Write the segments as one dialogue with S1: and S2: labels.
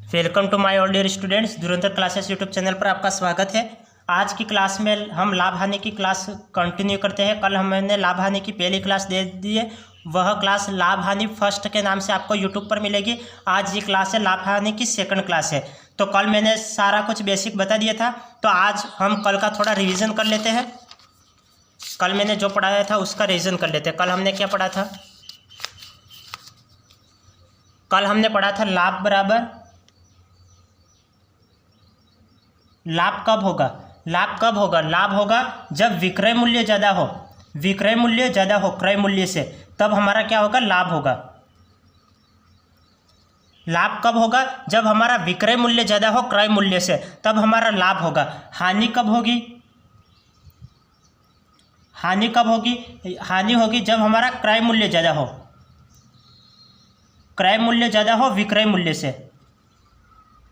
S1: Welcome to my all dear students. Dhurandhar classes YouTube channel पर आपका स्वागत है। आज की क्लास में हम लाभ हानि की क्लास कंटिन्यू करते हैं। कल हमने लाभ हानि की पहली क्लास दे दी है, वह क्लास लाभ हानि फर्स्ट के नाम से आपको यूट्यूब पर मिलेगी। आज ये क्लास है लाभ हानि की सेकंड क्लास है। तो कल मैंने सारा कुछ बेसिक बता दिया था, तो आज हम कल का थोड़ा रिविज़न कर लेते हैं। कल मैंने जो पढ़ाया था उसका रिविज़न कर लेते हैं। कल हमने क्या पढ़ा था? कल हमने पढ़ा था लाभ बराबर, लाभ कब होगा? लाभ कब होगा? लाभ होगा जब विक्रय मूल्य ज़्यादा हो, विक्रय मूल्य ज़्यादा हो क्रय मूल्य से, तब हमारा क्या होगा? लाभ होगा। लाभ कब होगा? जब हमारा विक्रय मूल्य ज़्यादा हो क्रय मूल्य से, तब हमारा लाभ होगा। हानि कब होगी? हानि कब होगी? हानि होगी जब हमारा क्रय मूल्य ज़्यादा हो, क्रय मूल्य ज़्यादा हो विक्रय मूल्य से,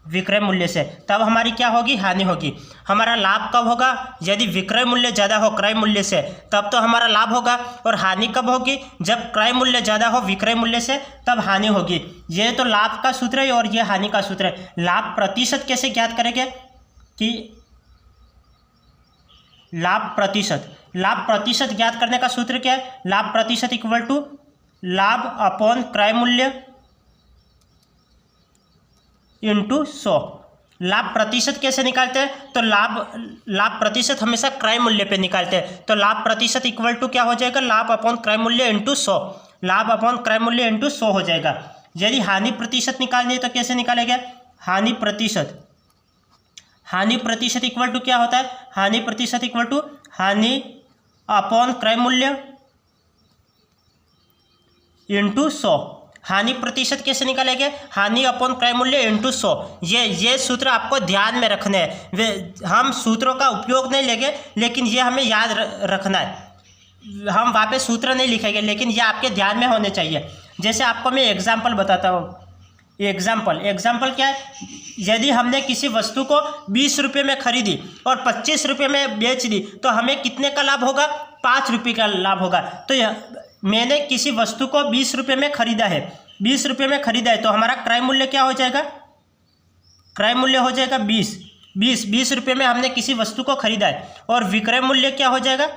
S1: विक्रय मूल्य से, तब हमारी क्या होगी? हानि होगी। हमारा लाभ कब होगा? यदि विक्रय मूल्य ज़्यादा हो क्रय मूल्य से, तब तो हमारा लाभ होगा। और हानि कब होगी? जब क्रय मूल्य ज़्यादा हो विक्रय मूल्य से, तब हानि होगी। ये तो लाभ का सूत्र है और ये हानि का सूत्र है। लाभ प्रतिशत कैसे ज्ञात करेंगे कि लाभ प्रतिशत ज्ञात करने का सूत्र क्या है? लाभ प्रतिशत इक्वल टू लाभ अपॉन क्रय मूल्य इंटू 100। लाभ प्रतिशत कैसे निकालते हैं? तो लाभ प्रतिशत हमेशा क्रय मूल्य पे निकालते हैं। तो लाभ प्रतिशत इक्वल टू क्या हो जाएगा? लाभ अपॉन क्रय मूल्य इंटू 100। लाभ अपॉन क्रय मूल्य इंटू 100 हो जाएगा। यदि हानि प्रतिशत निकालनी है तो कैसे निकालेंगे? हानि प्रतिशत इक्वल टू क्या होता है? हानि प्रतिशत इक्वल टू हानि अपॉन क्रय मूल्य इंटू 100। हानि प्रतिशत कैसे निकालेंगे? हानि अपॉन क्रय मूल्य इंटू 100। ये सूत्र आपको ध्यान में रखने हैं। हम सूत्रों का उपयोग नहीं लेंगे, लेकिन ये हमें याद रखना है। हम वहाँ पे सूत्र नहीं लिखेंगे, लेकिन ये आपके ध्यान में होने चाहिए। जैसे आपको मैं एग्जाम्पल बताता हूँ। एग्जाम्पल क्या है? यदि हमने किसी वस्तु को 20 रुपये में खरीदी और 25 रुपये में बेच दी, तो हमें कितने का लाभ होगा? 5 रुपये का लाभ होगा। तो मैंने किसी वस्तु को 20 रुपये में खरीदा है, 20 रुपये में खरीदा है, तो हमारा क्रय मूल्य क्या हो जाएगा? क्रय मूल्य हो जाएगा 20 रुपये में हमने किसी वस्तु को खरीदा है। और विक्रय मूल्य क्या हो जाएगा?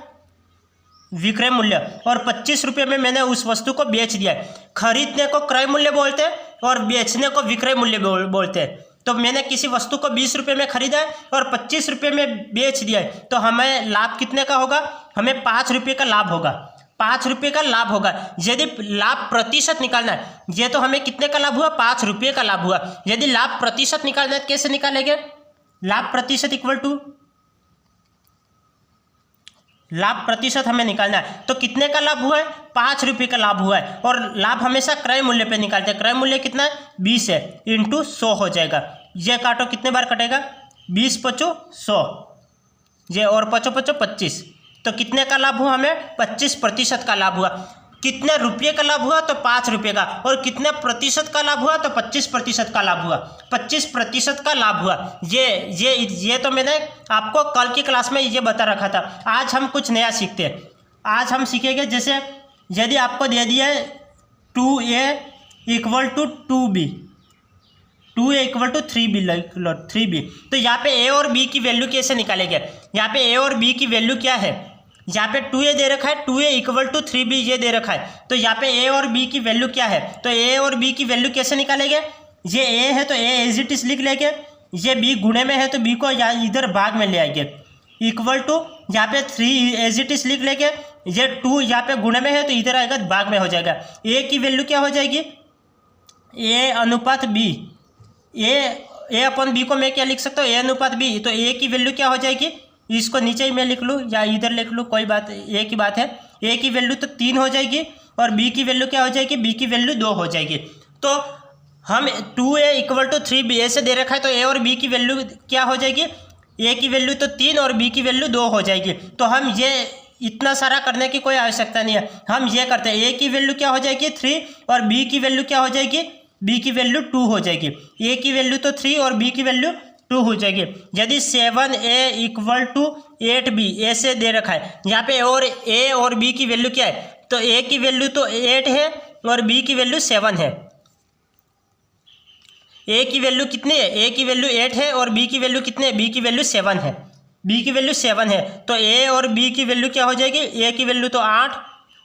S1: विक्रय मूल्य। और 25 रुपये में मैंने उस वस्तु को बेच दिया है। खरीदने को क्रय मूल्य बोलते हैं और बेचने को विक्रय मूल्य बोलते हैं। तो मैंने किसी वस्तु को 20 रुपये में खरीदा है और 25 रुपये में बेच दिया है, तो हमें लाभ कितने का होगा? हमें 5 रुपये का लाभ होगा। 5 रुपये का लाभ होगा। यदि लाभ प्रतिशत निकालना है, ये तो हमें कितने का लाभ हुआ? 5 रुपये का लाभ हुआ। यदि लाभ प्रतिशत निकालना है तो कैसे निकालेंगे? लाभ प्रतिशत इक्वल टू लाभ प्रतिशत हमें निकालना है, तो कितने का लाभ हुआ है? 5 रुपये का लाभ हुआ है। और लाभ हमेशा क्रय मूल्य पे निकालते हैं। क्रय मूल्य कितना है? 20 है, इंटू 100 हो जाएगा। ये काटो, कितने बार कटेगा? 20 पचो 100, ये और 5 पचो 25, तो कितने का लाभ हुआ? हमें 25% का लाभ हुआ। कितने रुपये का लाभ हुआ? तो 5 रुपये का। और कितने प्रतिशत का लाभ हुआ? तो 25% का लाभ हुआ। 25% का लाभ हुआ। ये तो मैंने आपको कल की क्लास में ये बता रखा था। आज हम कुछ नया सीखते हैं। आज हम सीखेंगे, जैसे यदि आपको दे दिया है 2a equal to 2b, 2a equal to 3b, तो यहाँ पे a और b की वैल्यू कैसे निकालेंगे? यहाँ पे a और b की वैल्यू क्या है? यहाँ पे 2a दे रखा है, 2a इक्वल टू 3b ये दे रखा है। तो यहाँ पे a और b की वैल्यू क्या है? तो a और b की वैल्यू कैसे निकालेंगे? ये a है तो a एज इट इज लिख लेंगे। ये b गुणे में है तो b को यहाँ इधर भाग में ले आएंगे। इक्वल टू यहाँ पे 3 एज इट इज लिख लेंगे। ये 2 यहाँ पे गुणे में है तो इधर आएगा, भाग में हो जाएगा। a की वैल्यू क्या हो जाएगी? a अनुपात b। a अपन b को मैं क्या लिख सकता हूँ? a अनुपात b। तो a की वैल्यू क्या हो जाएगी? इसको नीचे ही मैं लिख लूँ या इधर लिख लूँ, कोई बात, एक ही बात है। a की वैल्यू तो 3 हो जाएगी और b की वैल्यू क्या हो जाएगी? b की वैल्यू 2 हो जाएगी। तो हम 2a इक्वल टू 3b ऐसे दे रखा है, तो a और b की वैल्यू क्या हो जाएगी? a की वैल्यू तो 3 और b की वैल्यू 2 हो जाएगी। तो हम ये इतना सारा करने की कोई आवश्यकता नहीं है। हम ये करते हैं, a की वैल्यू क्या हो जाएगी? 3 और b की वैल्यू क्या हो जाएगी? b की वैल्यू 2 हो जाएगी। a की वैल्यू तो 3 और b की वैल्यू 2 हो जाएगी। यदि 7a इक्वल टू 8b ऐसे दे रखा है, यहाँ पे और a और b की वैल्यू क्या है? तो a की वैल्यू तो 8 है और b की वैल्यू 7 है। ए की वैल्यू कितनी है, ए की वैल्यू 8 है और बी की वैल्यू कितनी है, बी की वैल्यू 7 है, बी की वैल्यू 7 है। तो ए और बी की वैल्यू क्या हो जाएगी, ए की वैल्यू तो 8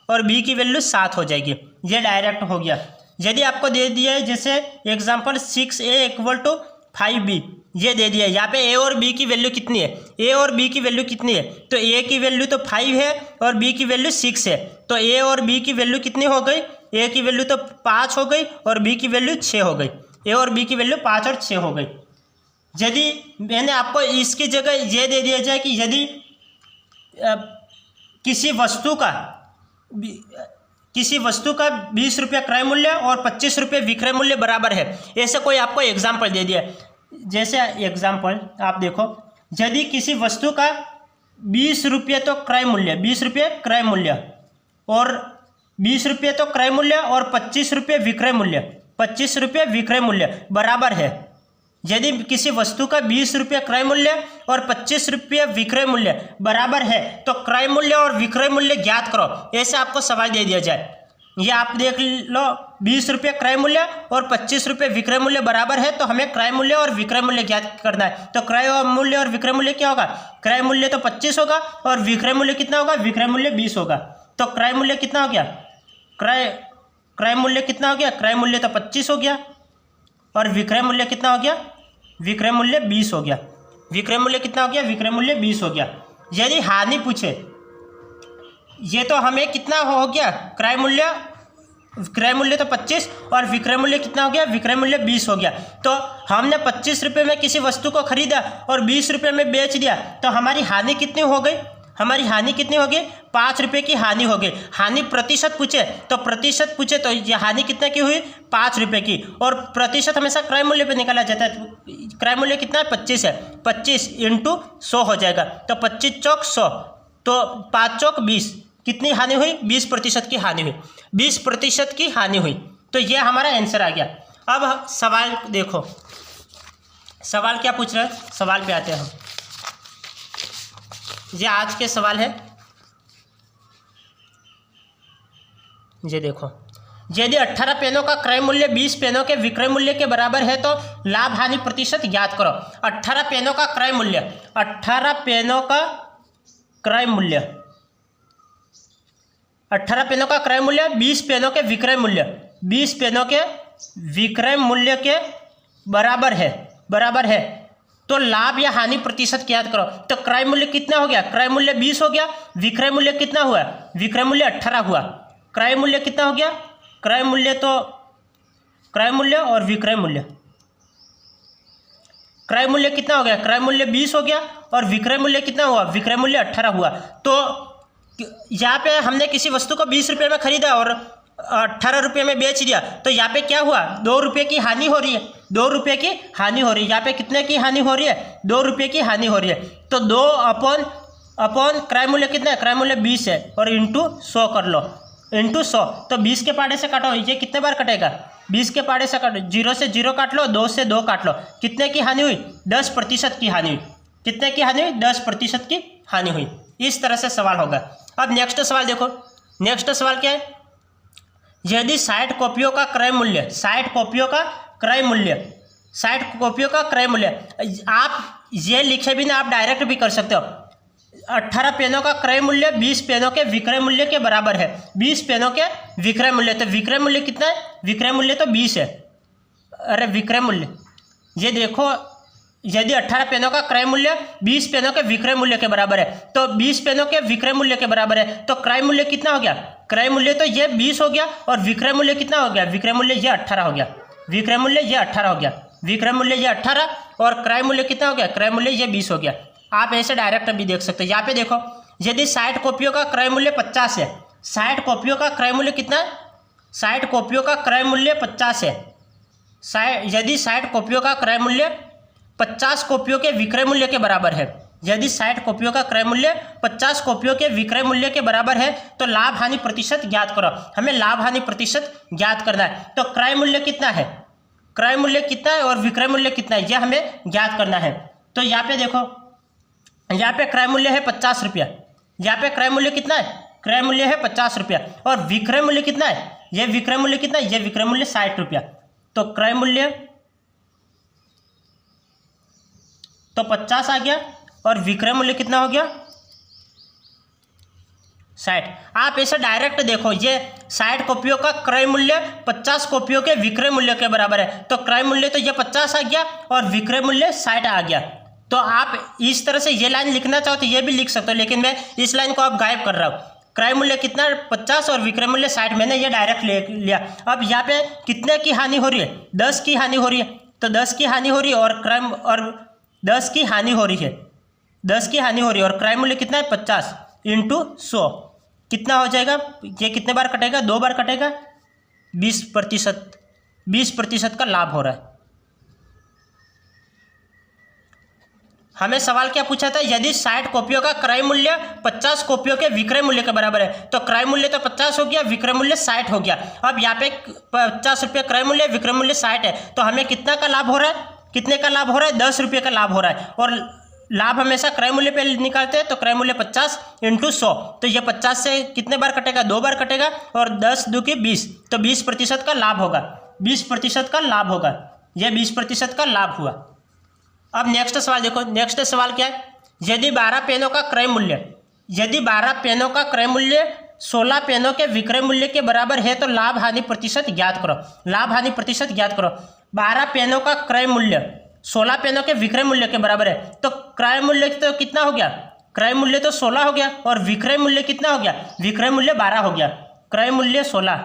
S1: और बी की वैल्यू 7 हो जाएगी। ये डायरेक्ट हो गया। यदि आपको दे दिया है जैसे एग्जाम्पल 6a = 5b, ये दे दिया है। यहाँ पे ए और बी की वैल्यू कितनी है, ए और बी की वैल्यू कितनी है, तो ए की वैल्यू तो 5 है और बी की वैल्यू 6 है। तो ए और बी की वैल्यू कितनी हो गई, ए की वैल्यू तो 5 हो गई और बी की वैल्यू 6 हो गई। ए और बी की वैल्यू 5 और 6 हो गई। यदि मैंने आपको इसकी जगह ये दे दिया जाए कि यदि किसी वस्तु का 20 रुपये क्रय मूल्य और 25 रुपये विक्रय मूल्य बराबर है, ऐसे कोई आपको एग्जाम्पल दे दिया। जैसे एग्जाम्पल आप देखो, यदि किसी वस्तु का 20 रुपये तो क्रय मूल्य, 20 रुपये क्रय मूल्य और 20 रुपये तो क्रय मूल्य और 25 रुपये विक्रय मूल्य, 25 रुपये विक्रय मूल्य बराबर है। यदि किसी वस्तु का 20 रुपये क्रय मूल्य और 25 रुपये विक्रय मूल्य बराबर है तो क्रय मूल्य और विक्रय मूल्य ज्ञात करो, ऐसे आपको सवाल दे दिया जाए। ये आप देख लो, 20 रुपये क्रय मूल्य और 25 रुपये विक्रय मूल्य बराबर है, तो हमें क्रय मूल्य और विक्रय मूल्य ज्ञात करना है। तो क्रय मूल्य और विक्रय मूल्य क्या होगा, क्रय मूल्य तो 25 होगा और विक्रय मूल्य कितना होगा, विक्रय मूल्य 20 होगा। तो क्रय मूल्य कितना हो गया, क्रय मूल्य कितना हो गया, क्रय मूल्य तो 25 हो गया और विक्रय मूल्य कितना हो गया, विक्रय मूल्य 20 हो गया। विक्रय मूल्य कितना हो गया, विक्रय मूल्य 20 हो गया। यदि हानि पूछे, ये तो हमें कितना हो गया, क्रय मूल्य तो 25 और विक्रय मूल्य कितना हो गया, विक्रय मूल्य 20 हो गया। तो हमने 25 रुपये में किसी वस्तु को खरीदा और 20 रुपये में बेच दिया, तो हमारी हानि कितनी हो गई, हमारी हानि कितनी होगी, 5 रुपये की हानि हो गई। हानि प्रतिशत पूछे तो ये हानि कितने की हुई, 5 रुपये की। और प्रतिशत हमेशा क्रय मूल्य पे निकाला जाता है। क्रय मूल्य कितना है, 25 है, 25 × 100 हो जाएगा। तो 25 चौक 100, तो 5 चौक 20, कितनी हानि हुई, 20% की हानि हुई, 20% की हानि हुई। तो ये हमारा आंसर आ गया। अब सवाल देखो, सवाल क्या पूछ रहे हैं, सवाल पे आते हैं हम। ये आज के सवाल है। ये देखो, यदि 18 पेनों का क्रय मूल्य 20 पेनों के विक्रय मूल्य के बराबर है तो लाभ हानि प्रतिशत ज्ञात करो। 18 पेनों का क्रय मूल्य, 18 पेनों का क्रय मूल्य, 18 पेनों का क्रय मूल्य 20 पेनों के विक्रय मूल्य, 20 पेनों के विक्रय मूल्य के बराबर है तो लाभ या हानि प्रतिशत ज्ञात करो। तो क्रय मूल्य कितना हो गया, क्रय मूल्य 20 हो गया, विक्रय मूल्य कितना हुआ, विक्रय मूल्य 18 हुआ। क्रय मूल्य कितना हो गया, क्रय मूल्य और विक्रय मूल्य, क्रय मूल्य कितना हो गया, क्रय मूल्य 20 हो गया और विक्रय मूल्य कितना हुआ, विक्रय मूल्य 18 हुआ। तो यहाँ पे हमने किसी वस्तु को 20 रुपये में खरीदा और 18 रुपये में बेच दिया, तो यहाँ पे क्या हुआ, 2 रुपये की हानि हो रही है, 2 रुपये की हानि हो रही है। यहाँ पे कितने की हानि हो रही है, 2 रुपये की हानि हो रही है। तो 2 अपॉन क्रय मूल्य कितना है, क्रय मूल्य 20 है और इंटू 100 कर लो, इंटू 100। तो 20 के पाड़े से काटो, ये कितने बार कटेगा, 20 के पाड़े से काटो, 0 से 0 काट लो, 2 से 2 काट लो, कितने की हानि हुई, 10% की हानि हुई। कितने की हानि हुई, 10% की हानि हुई। इस तरह से सवाल होगा। अब नेक्स्ट सवाल देखो, नेक्स्ट सवाल क्या है, यदि 60 कॉपियों का क्रय मूल्य, 60 कॉपियों का क्रय मूल्य, 60 कॉपियों का क्रय मूल्य, आप ये लिखे भी ना, आप डायरेक्ट भी कर सकते हो। 18 पेनों का क्रय मूल्य 20 पेनों के विक्रय मूल्य के बराबर है, 20 पेनों के विक्रय मूल्य, तो विक्रय मूल्य कितना है, विक्रय मूल्य तो 20 है। अरे विक्रय मूल्य, ये देखो, यदि 18 पेनों का क्रय मूल्य 20 पेनों के विक्रय मूल्य के बराबर है, तो 20 पेनों के विक्रय मूल्य के बराबर है, तो क्रय मूल्य कितना हो गया, क्रय मूल्य तो ये 20 हो गया और विक्रय मूल्य कितना हो गया, विक्रय मूल्य ये 18 हो गया, विक्रय मूल्य ये 18 हो गया, विक्रय मूल्य ये 18 और क्रय मूल्य कितना हो गया, क्रय मूल्य ये 20 हो गया। आप ऐसे डायरेक्ट भी देख सकते हो। यहाँ पे देखो, यदि 60 कॉपियों का क्रय मूल्य 50 है, 60 कॉपियों का क्रय मूल्य कितना है, 60 कॉपियों का क्रय मूल्य 50 है। यदि 60 कॉपियों का क्रय मूल्य 50 कॉपियों के विक्रय मूल्य के बराबर है, यदि 60 कॉपियों का क्रय मूल्य 50 कॉपियों के विक्रय मूल्य के बराबर है तो लाभ हानि प्रतिशत ज्ञात करो। हमें लाभ हानि प्रतिशत ज्ञात करना है। तो क्रय मूल्य कितना है, क्रय मूल्य कितना है और विक्रय मूल्य कितना है, यह हमें ज्ञात करना है। तो यहाँ पे देखो, यहाँ पे क्रय मूल्य है 50 रुपया, यहाँ पे क्रय मूल्य कितना है, क्रय मूल्य है 50 रुपया और विक्रय मूल्य कितना है, यह विक्रय मूल्य कितना है, यह विक्रय मूल्य 60 रुपया। तो क्रय मूल्य तो 50 आ गया और विक्रय मूल्य कितना हो गया 60। आप ऐसे डायरेक्ट देखो, ये 60 कॉपियों का क्रय मूल्य 50 कॉपियों के विक्रय मूल्य के बराबर है, तो क्रय मूल्य तो ये 50 आ गया और विक्रय मूल्य 60 आ गया। तो आप इस तरह से ये लाइन लिखना चाहो तो ये भी लिख सकते हो, लेकिन मैं इस लाइन को अब गायब कर रहा हूँ। क्रय मूल्य कितना 50 और विक्रय मूल्य 60, मैंने ये डायरेक्ट ले लिया। अब यहाँ पे कितने की हानि हो रही है, 10 की हानि हो रही है, तो 10 की हानि हो रही है और 10 की हानि हो रही है, 10 की हानि हो रही है और क्रय मूल्य कितना है 50 इंटू 100 कितना हो जाएगा, ये कितने बार कटेगा, 2 बार कटेगा, 20% का लाभ हो रहा है। हमें सवाल क्या पूछा था, यदि 60 कॉपियों का क्रय मूल्य 50 कॉपियों के विक्रय मूल्य के बराबर है, तो क्रय मूल्य तो 50 हो गया, विक्रय मूल्य 60 हो गया। अब यहाँ पे 50 रुपये क्रय मूल्य, विक्रय मूल्य 60 है, तो हमें कितना का लाभ हो रहा है, कितने का लाभ हो रहा है, 10 रुपये का लाभ हो रहा है। और लाभ हमेशा क्रय मूल्य पे निकालते हैं, तो क्रय मूल्य 50 इंटू 100, तो ये 50 से कितने बार कटेगा, 2 बार कटेगा और 10 2 की 20, तो 20% का लाभ होगा, 20% का लाभ होगा, यह 20% का लाभ हुआ। अब नेक्स्ट सवाल देखो, नेक्स्ट सवाल क्या है, यदि 12 पेनों का क्रय मूल्य, यदि 12 पेनों का क्रय मूल्य 16 पेनों के विक्रय मूल्य के बराबर है, तो लाभ हानि प्रतिशत ज्ञात करो। लाभ हानि प्रतिशत ज्ञात करो। 12 पेनों का क्रय मूल्य 16 पेनों के विक्रय मूल्य के बराबर है, तो क्रय मूल्य तो कितना हो गया, क्रय मूल्य तो 16 हो गया और विक्रय मूल्य कितना हो गया, विक्रय मूल्य 12 हो गया। क्रय मूल्य 16,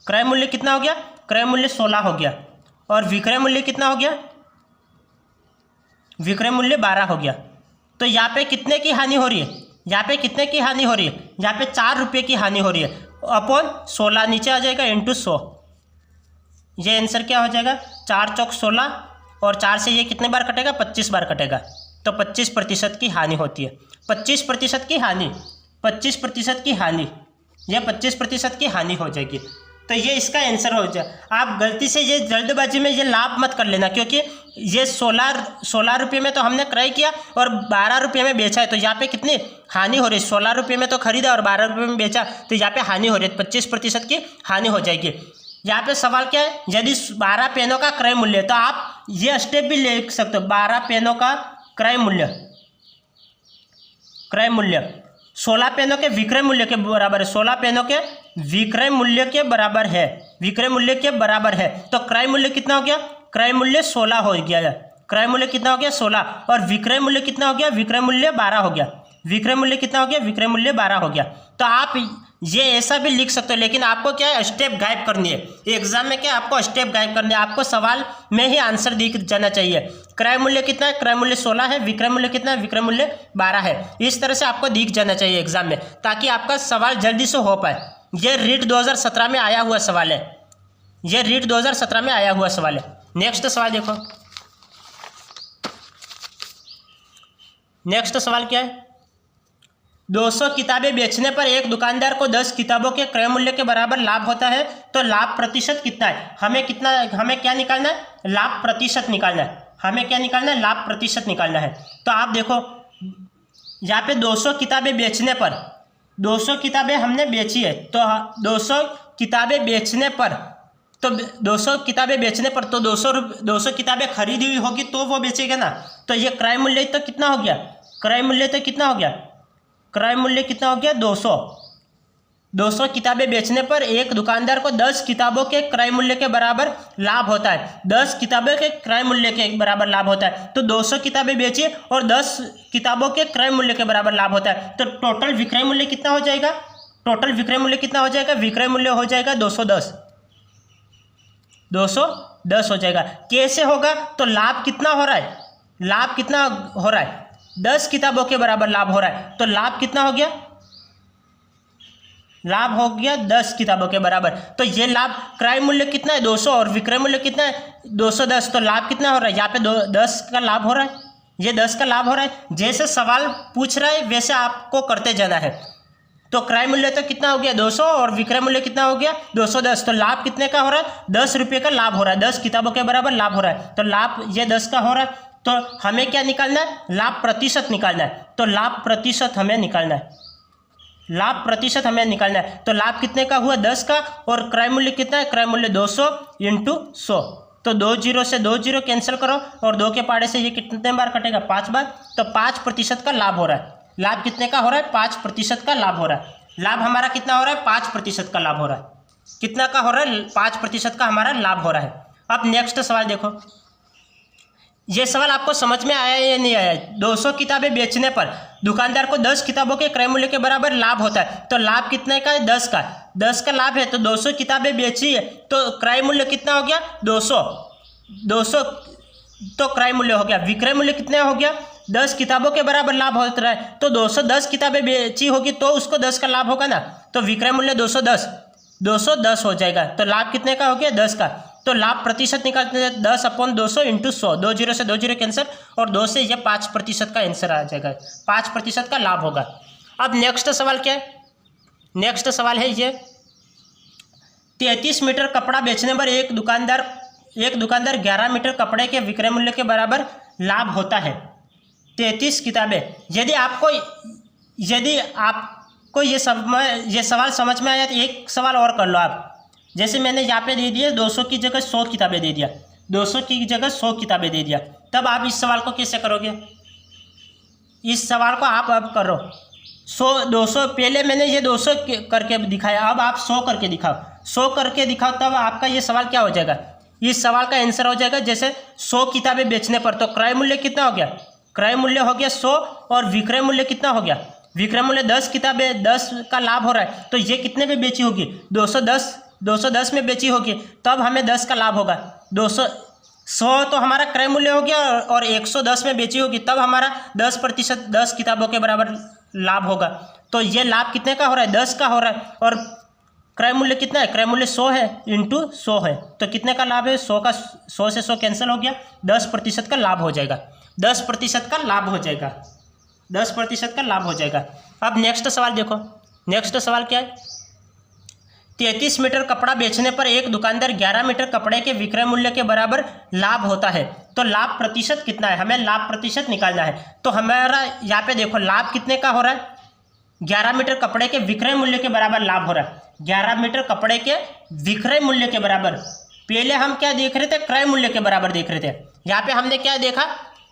S1: क्रय मूल्य कितना हो गया, क्रय मूल्य 16 हो गया और विक्रय मूल्य कितना हो गया, विक्रय मूल्य 12 हो गया। तो यहाँ पे कितने की हानि हो रही है, यहाँ पे कितने की हानि हो रही है, यहाँ पे 4 रुपये की हानि हो रही है, अपॉन 16 नीचे आ जाएगा इंटू 100। ये आंसर क्या हो जाएगा, 4 चौक 16 और 4 से ये कितने बार कटेगा, 25 बार कटेगा, तो 25% की हानि होती है। 25% की हानि, 25% की हानि, यह 25% की हानि हो जाएगी। तो ये इसका आंसर हो जाए। आप गलती से ये जल्दबाजी में ये लाभ मत कर लेना, क्योंकि ये 16 रुपये में तो हमने क्रय किया और 12 रुपये में बेचा है, तो यहाँ पे कितनी हानि हो रही है, 16 रुपये में तो खरीदा और 12 रुपये में बेचा, तो यहाँ पे हानि हो रही है, 25% की हानि हो जाएगी। यहाँ पे सवाल क्या है, यदि 12 पेनों का क्रय मूल्य, तो आप ये स्टेप भी लिख सकते हो, 12 पेनों का क्रय मूल्य, क्रय मूल्य 16 पेनों के विक्रय मूल्य के बराबर है, 16 पेनों के विक्रय मूल्य के बराबर है, विक्रय मूल्य के बराबर है, तो क्रय मूल्य कितना हो गया, क्रय मूल्य 16 हो गया, क्रय मूल्य कितना हो गया 16 और विक्रय मूल्य कितना हो गया, विक्रय मूल्य 12 हो गया, विक्रय मूल्य कितना हो गया, विक्रय मूल्य 12 हो गया। तो आप ये ऐसा भी लिख सकते हो, लेकिन आपको क्या है, स्टेप गायब करनी है। एग्जाम में क्या आपको स्टेप गायब करनी है, आपको सवाल में ही आंसर दिख जाना चाहिए। क्रय मूल्य कितना है, क्रय मूल्य 16 है, विक्रय मूल्य कितना है, विक्रय मूल्य 12 है। इस तरह से आपको दिख जाना चाहिए एग्जाम में, ताकि आपका सवाल जल्दी से हो पाए। ये रीट 2017 में आया हुआ सवाल है, ये रीट 2017 में आया हुआ सवाल है। नेक्स्ट सवाल देखो, नेक्स्ट सवाल क्या है, 200 किताबें बेचने पर एक दुकानदार को 10 किताबों के क्रय मूल्य के बराबर लाभ होता है, तो लाभ प्रतिशत कितना है। हमें क्या निकालना है, लाभ प्रतिशत निकालना है, हमें क्या निकालना है, लाभ प्रतिशत निकालना है। तो आप देखो यहाँ पे 200 किताबें बेचने पर, 200 किताबें हमने बेची है, तो 200 किताबें बेचने पर, तो 200 किताबें बेचने पर तो 200 किताबें खरीदी हुई होगी तो वो बेचेगा ना। तो ये क्रय मूल्य तो कितना हो गया, क्रय मूल्य तो कितना हो गया, क्रय मूल्य कितना हो गया 200 किताबें बेचने पर एक दुकानदार को 10 किताबों के क्रय मूल्य के बराबर लाभ होता है, 10 किताबों के क्रय मूल्य के बराबर लाभ होता है। तो 200 किताबें बेची और 10 किताबों के क्रय मूल्य के बराबर लाभ होता है, तो टोटल विक्रय मूल्य कितना हो जाएगा, टोटल विक्रय मूल्य कितना हो जाएगा, विक्रय मूल्य हो जाएगा 210 हो जाएगा। कैसे होगा, तो लाभ कितना हो रहा है, लाभ कितना हो रहा है, 10 किताबों के बराबर लाभ हो रहा है, तो लाभ कितना हो गया, लाभ हो गया 10 किताबों के बराबर। तो ये लाभ, क्रय मूल्य कितना है 200 और विक्रय मूल्य कितना है 210, तो लाभ कितना हो रहा है, यहाँ पे 10 का लाभ हो रहा है, ये 10 का लाभ हो रहा है। जैसे सवाल पूछ रहा है वैसे आपको करते जाना है। तो क्रय मूल्य तो कितना हो गया 200 और विक्रय मूल्य कितना हो गया 210, तो लाभ कितने का हो रहा है, 10 रुपये का लाभ हो रहा है, 10 किताबों के बराबर लाभ हो रहा है, तो लाभ ये 10 का हो रहा है। तो हमें क्या निकालना है, लाभ प्रतिशत निकालना है, तो लाभ प्रतिशत हमें निकालना है, लाभ प्रतिशत हमें निकालना है। तो लाभ कितने का हुआ 10 का और क्रय मूल्य कितना है, क्रय मूल्य 200 इंटू 100, तो 2 जीरो से 2 जीरो कैंसिल करो और 2 के पाड़े से ये कितने बार कटेगा, 5 बार। तो 5% का लाभ हो रहा है। लाभ कितने का हो रहा है, 5% का लाभ हो रहा है। लाभ हमारा कितना हो रहा है, 5% का लाभ हो रहा है। कितना का हो रहा है, 5% का हमारा लाभ हो रहा है। अब नेक्स्ट सवाल देखो, ये सवाल आपको समझ में आया या नहीं आया। 200 किताबें बेचने पर दुकानदार को 10 किताबों के क्रय मूल्य के बराबर लाभ होता है। तो लाभ कितने का है, 10 का। 10 का लाभ है तो 200 किताबें बेची है तो क्रय मूल्य कितना हो गया, 200 तो क्रय मूल्य हो गया। विक्रय मूल्य कितना हो गया, 10 किताबों के बराबर लाभ हो रहा है। तो 210 किताबें बेची होगी तो उसको 10 का लाभ होगा ना। तो विक्रय मूल्य 210 हो जाएगा। तो लाभ कितने का हो गया, 10 का। तो लाभ प्रतिशत निकालते हैं 10/200 × 100। 2 जीरो से 2 जीरो कैंसिल और 2 से ये 5% का आंसर आ जाएगा। 5% का लाभ होगा। अब नेक्स्ट सवाल क्या है, नेक्स्ट सवाल है ये 33 मीटर कपड़ा बेचने पर एक दुकानदार 11 मीटर कपड़े के विक्रय मूल्य के बराबर लाभ होता है। 33 किताबें। यदि आपको ये सवाल समझ में आया तो एक सवाल और कर लो आप। जैसे मैंने यहाँ पे दे दिया 200 की जगह 100 किताबें दे दिया, 200 की जगह 100 किताबें दे दिया, तब आप इस सवाल को कैसे करोगे। इस सवाल को आप अब करो 200। पहले मैंने ये 200 करके दिखाया, अब आप 100 करके दिखाओ। 100 करके दिखाओ तब आपका ये सवाल क्या हो जाएगा, इस सवाल का आंसर हो जाएगा जैसे 100 किताबें बेचने पर तो क्रय मूल्य कितना हो गया, क्रय मूल्य हो गया 100 और विक्रय मूल्य कितना हो गया, विक्रय मूल्य 10 किताबें 10 का लाभ हो रहा है। तो ये कितने में बेची होगी, 210 में बेची होगी तब हमें 10 का लाभ होगा। 100 तो हमारा क्रय मूल्य हो गया और 110 में बेची होगी तब हमारा 10% 10 किताबों के बराबर लाभ होगा। तो ये लाभ कितने का हो रहा है, 10 का हो रहा है। और क्रय मूल्य कितना है, क्रय मूल्य 100 है इंटू 100 है तो कितने का लाभ है, 100 से 100 कैंसिल हो गया, 10% का लाभ हो जाएगा। 10% का लाभ हो जाएगा, 10% का लाभ हो जाएगा। अब नेक्स्ट सवाल देखो, नेक्स्ट सवाल क्या है 33 मीटर कपड़ा बेचने पर एक दुकानदार 11 मीटर कपड़े के विक्रय मूल्य के बराबर लाभ होता है। तो लाभ प्रतिशत कितना है, हमें लाभ प्रतिशत निकालना है। तो हमारा यहाँ पे देखो लाभ कितने का हो रहा है, 11 मीटर कपड़े के विक्रय मूल्य के बराबर लाभ हो रहा है। 11 मीटर कपड़े के विक्रय मूल्य के बराबर, पहले हम क्या देख रहे थे, क्रय मूल्य के बराबर देख रहे थे। यहाँ पे हमने क्या देखा,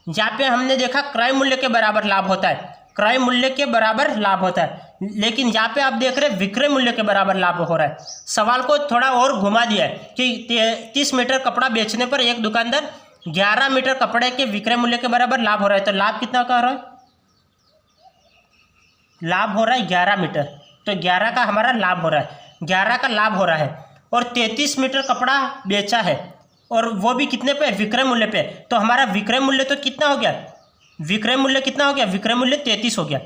S1: यहाँ पे हमने देखा क्रय मूल्य के बराबर लाभ होता है, क्रय मूल्य के बराबर लाभ होता है। लेकिन यहाँ पे आप देख रहे हैं विक्रय मूल्य के बराबर लाभ हो रहा है। सवाल को थोड़ा और घुमा दिया है कि 33 मीटर कपड़ा बेचने पर एक दुकानदार 11 मीटर कपड़े के विक्रय मूल्य के बराबर लाभ हो रहा है। तो लाभ कितना का हो रहा है, लाभ हो रहा है 11 मीटर। तो 11 का हमारा लाभ हो रहा है, 11 का लाभ हो रहा है। और 33 मीटर कपड़ा बेचा है और वो भी कितने पे, विक्रय मूल्य पे। तो हमारा विक्रय मूल्य तो कितना हो गया, विक्रय मूल्य कितना हो गया, विक्रय मूल्य 33 हो गया।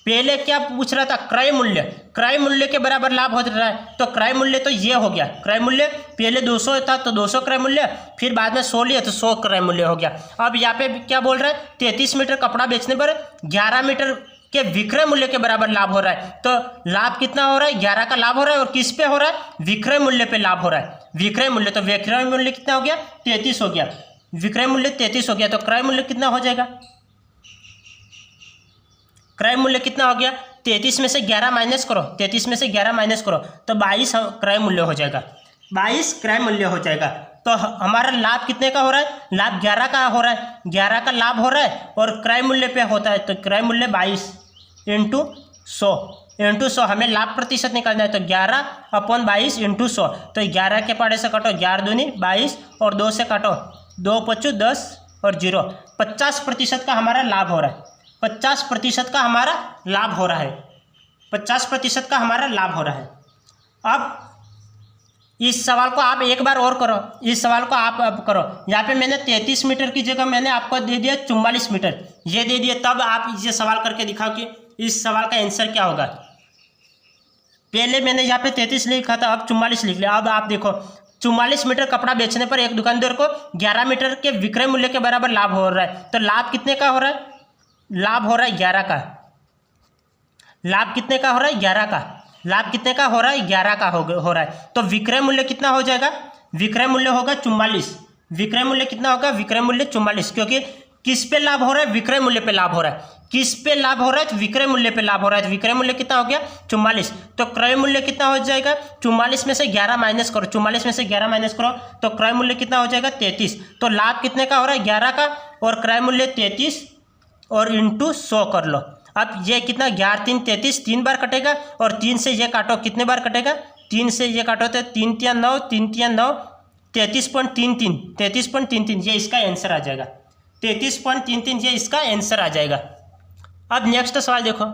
S1: पहले क्या पूछ रहा था, क्रय मूल्य, क्रय मूल्य के बराबर लाभ हो रहा है। तो क्रय मूल्य तो ये हो गया, क्रय मूल्य पहले 200 था तो 200 क्रय मूल्य, फिर बाद में 100 लिया तो 100 क्रय मूल्य हो गया। अब यहाँ पे क्या बोल रहा है, 33 मीटर कपड़ा बेचने पर 11 मीटर के विक्रय मूल्य के बराबर लाभ हो रहा है। तो लाभ कितना हो रहा है, 11 का लाभ हो रहा है। और किस पे हो रहा है, विक्रय मूल्य पे लाभ हो रहा है, विक्रय मूल्य। तो विक्रय मूल्य कितना हो गया, 33 हो गया, विक्रय मूल्य 33 हो गया। तो क्रय मूल्य कितना हो जाएगा, क्रय मूल्य कितना हो गया, 33 में से 11 माइनस करो, 33 में से 11 माइनस करो तो 22 क्रय मूल्य हो जाएगा, 22 क्रय मूल्य हो जाएगा। तो हमारा लाभ कितने का हो रहा है, लाभ 11 का हो रहा है, 11 का लाभ हो रहा है और क्रय मूल्य पे होता है। तो क्रय मूल्य 22 इंटू 100 हमें लाभ प्रतिशत निकालना है। तो 11/22 इंटू 100। तो 11 के पाड़े से काटो, 11 दूनी 22 और 2 से काटो, 2 5 10 और 0, 50% का हमारा लाभ हो रहा है, 50% का हमारा लाभ हो रहा है, 50% का हमारा लाभ हो रहा है। अब इस सवाल को आप एक बार और करो, इस सवाल को आप अब करो। यहाँ पे मैंने 33 मीटर की जगह मैंने आपको दे दिया 44 मीटर, ये दे दिया। तब आप ये सवाल करके दिखाओ कि इस सवाल का आंसर क्या होगा। पहले मैंने यहाँ पे 33 लिखा था, अब 44 लिख लिया। अब आप देखो 44 मीटर कपड़ा बेचने पर एक दुकानदार को 11 मीटर के विक्रय मूल्य के बराबर लाभ हो रहा है। तो लाभ कितने का हो रहा है, लाभ हो रहा है 11 का। लाभ कितने का हो रहा है, 11 का। लाभ कितने का हो रहा है, 11 का हो रहा है। तो विक्रय मूल्य कितना हो जाएगा, विक्रय मूल्य होगा 44। विक्रय मूल्य कितना होगा, विक्रय मूल्य 44, क्योंकि किस पे लाभ हो रहा है? विक्रय मूल्य पे लाभ हो रहा है। किस पे लाभ हो रहा है? विक्रय मूल्य पे लाभ हो रहा है। विक्रय मूल्य कितना हो गया? 44। तो क्रय मूल्य कितना हो जाएगा? 44 में से 11 माइनस करो, 44 में से 11 माइनस करो तो क्रय मूल्य कितना हो जाएगा? 33। तो लाभ कितने का हो रहा है? 11 का, और क्रय मूल्य 33 और इंटू 100 कर लो। अब ये कितना? 11 3 33, 3 बार कटेगा, और 3 से ये काटो, कितने बार कटेगा? 3 से ये काटो तो 3 3 9, 3 3 9, 33.33, 33.33, ये इसका आंसर आ जाएगा। 33.33 ये इसका आंसर आ जाएगा। अब नेक्स्ट सवाल देखो।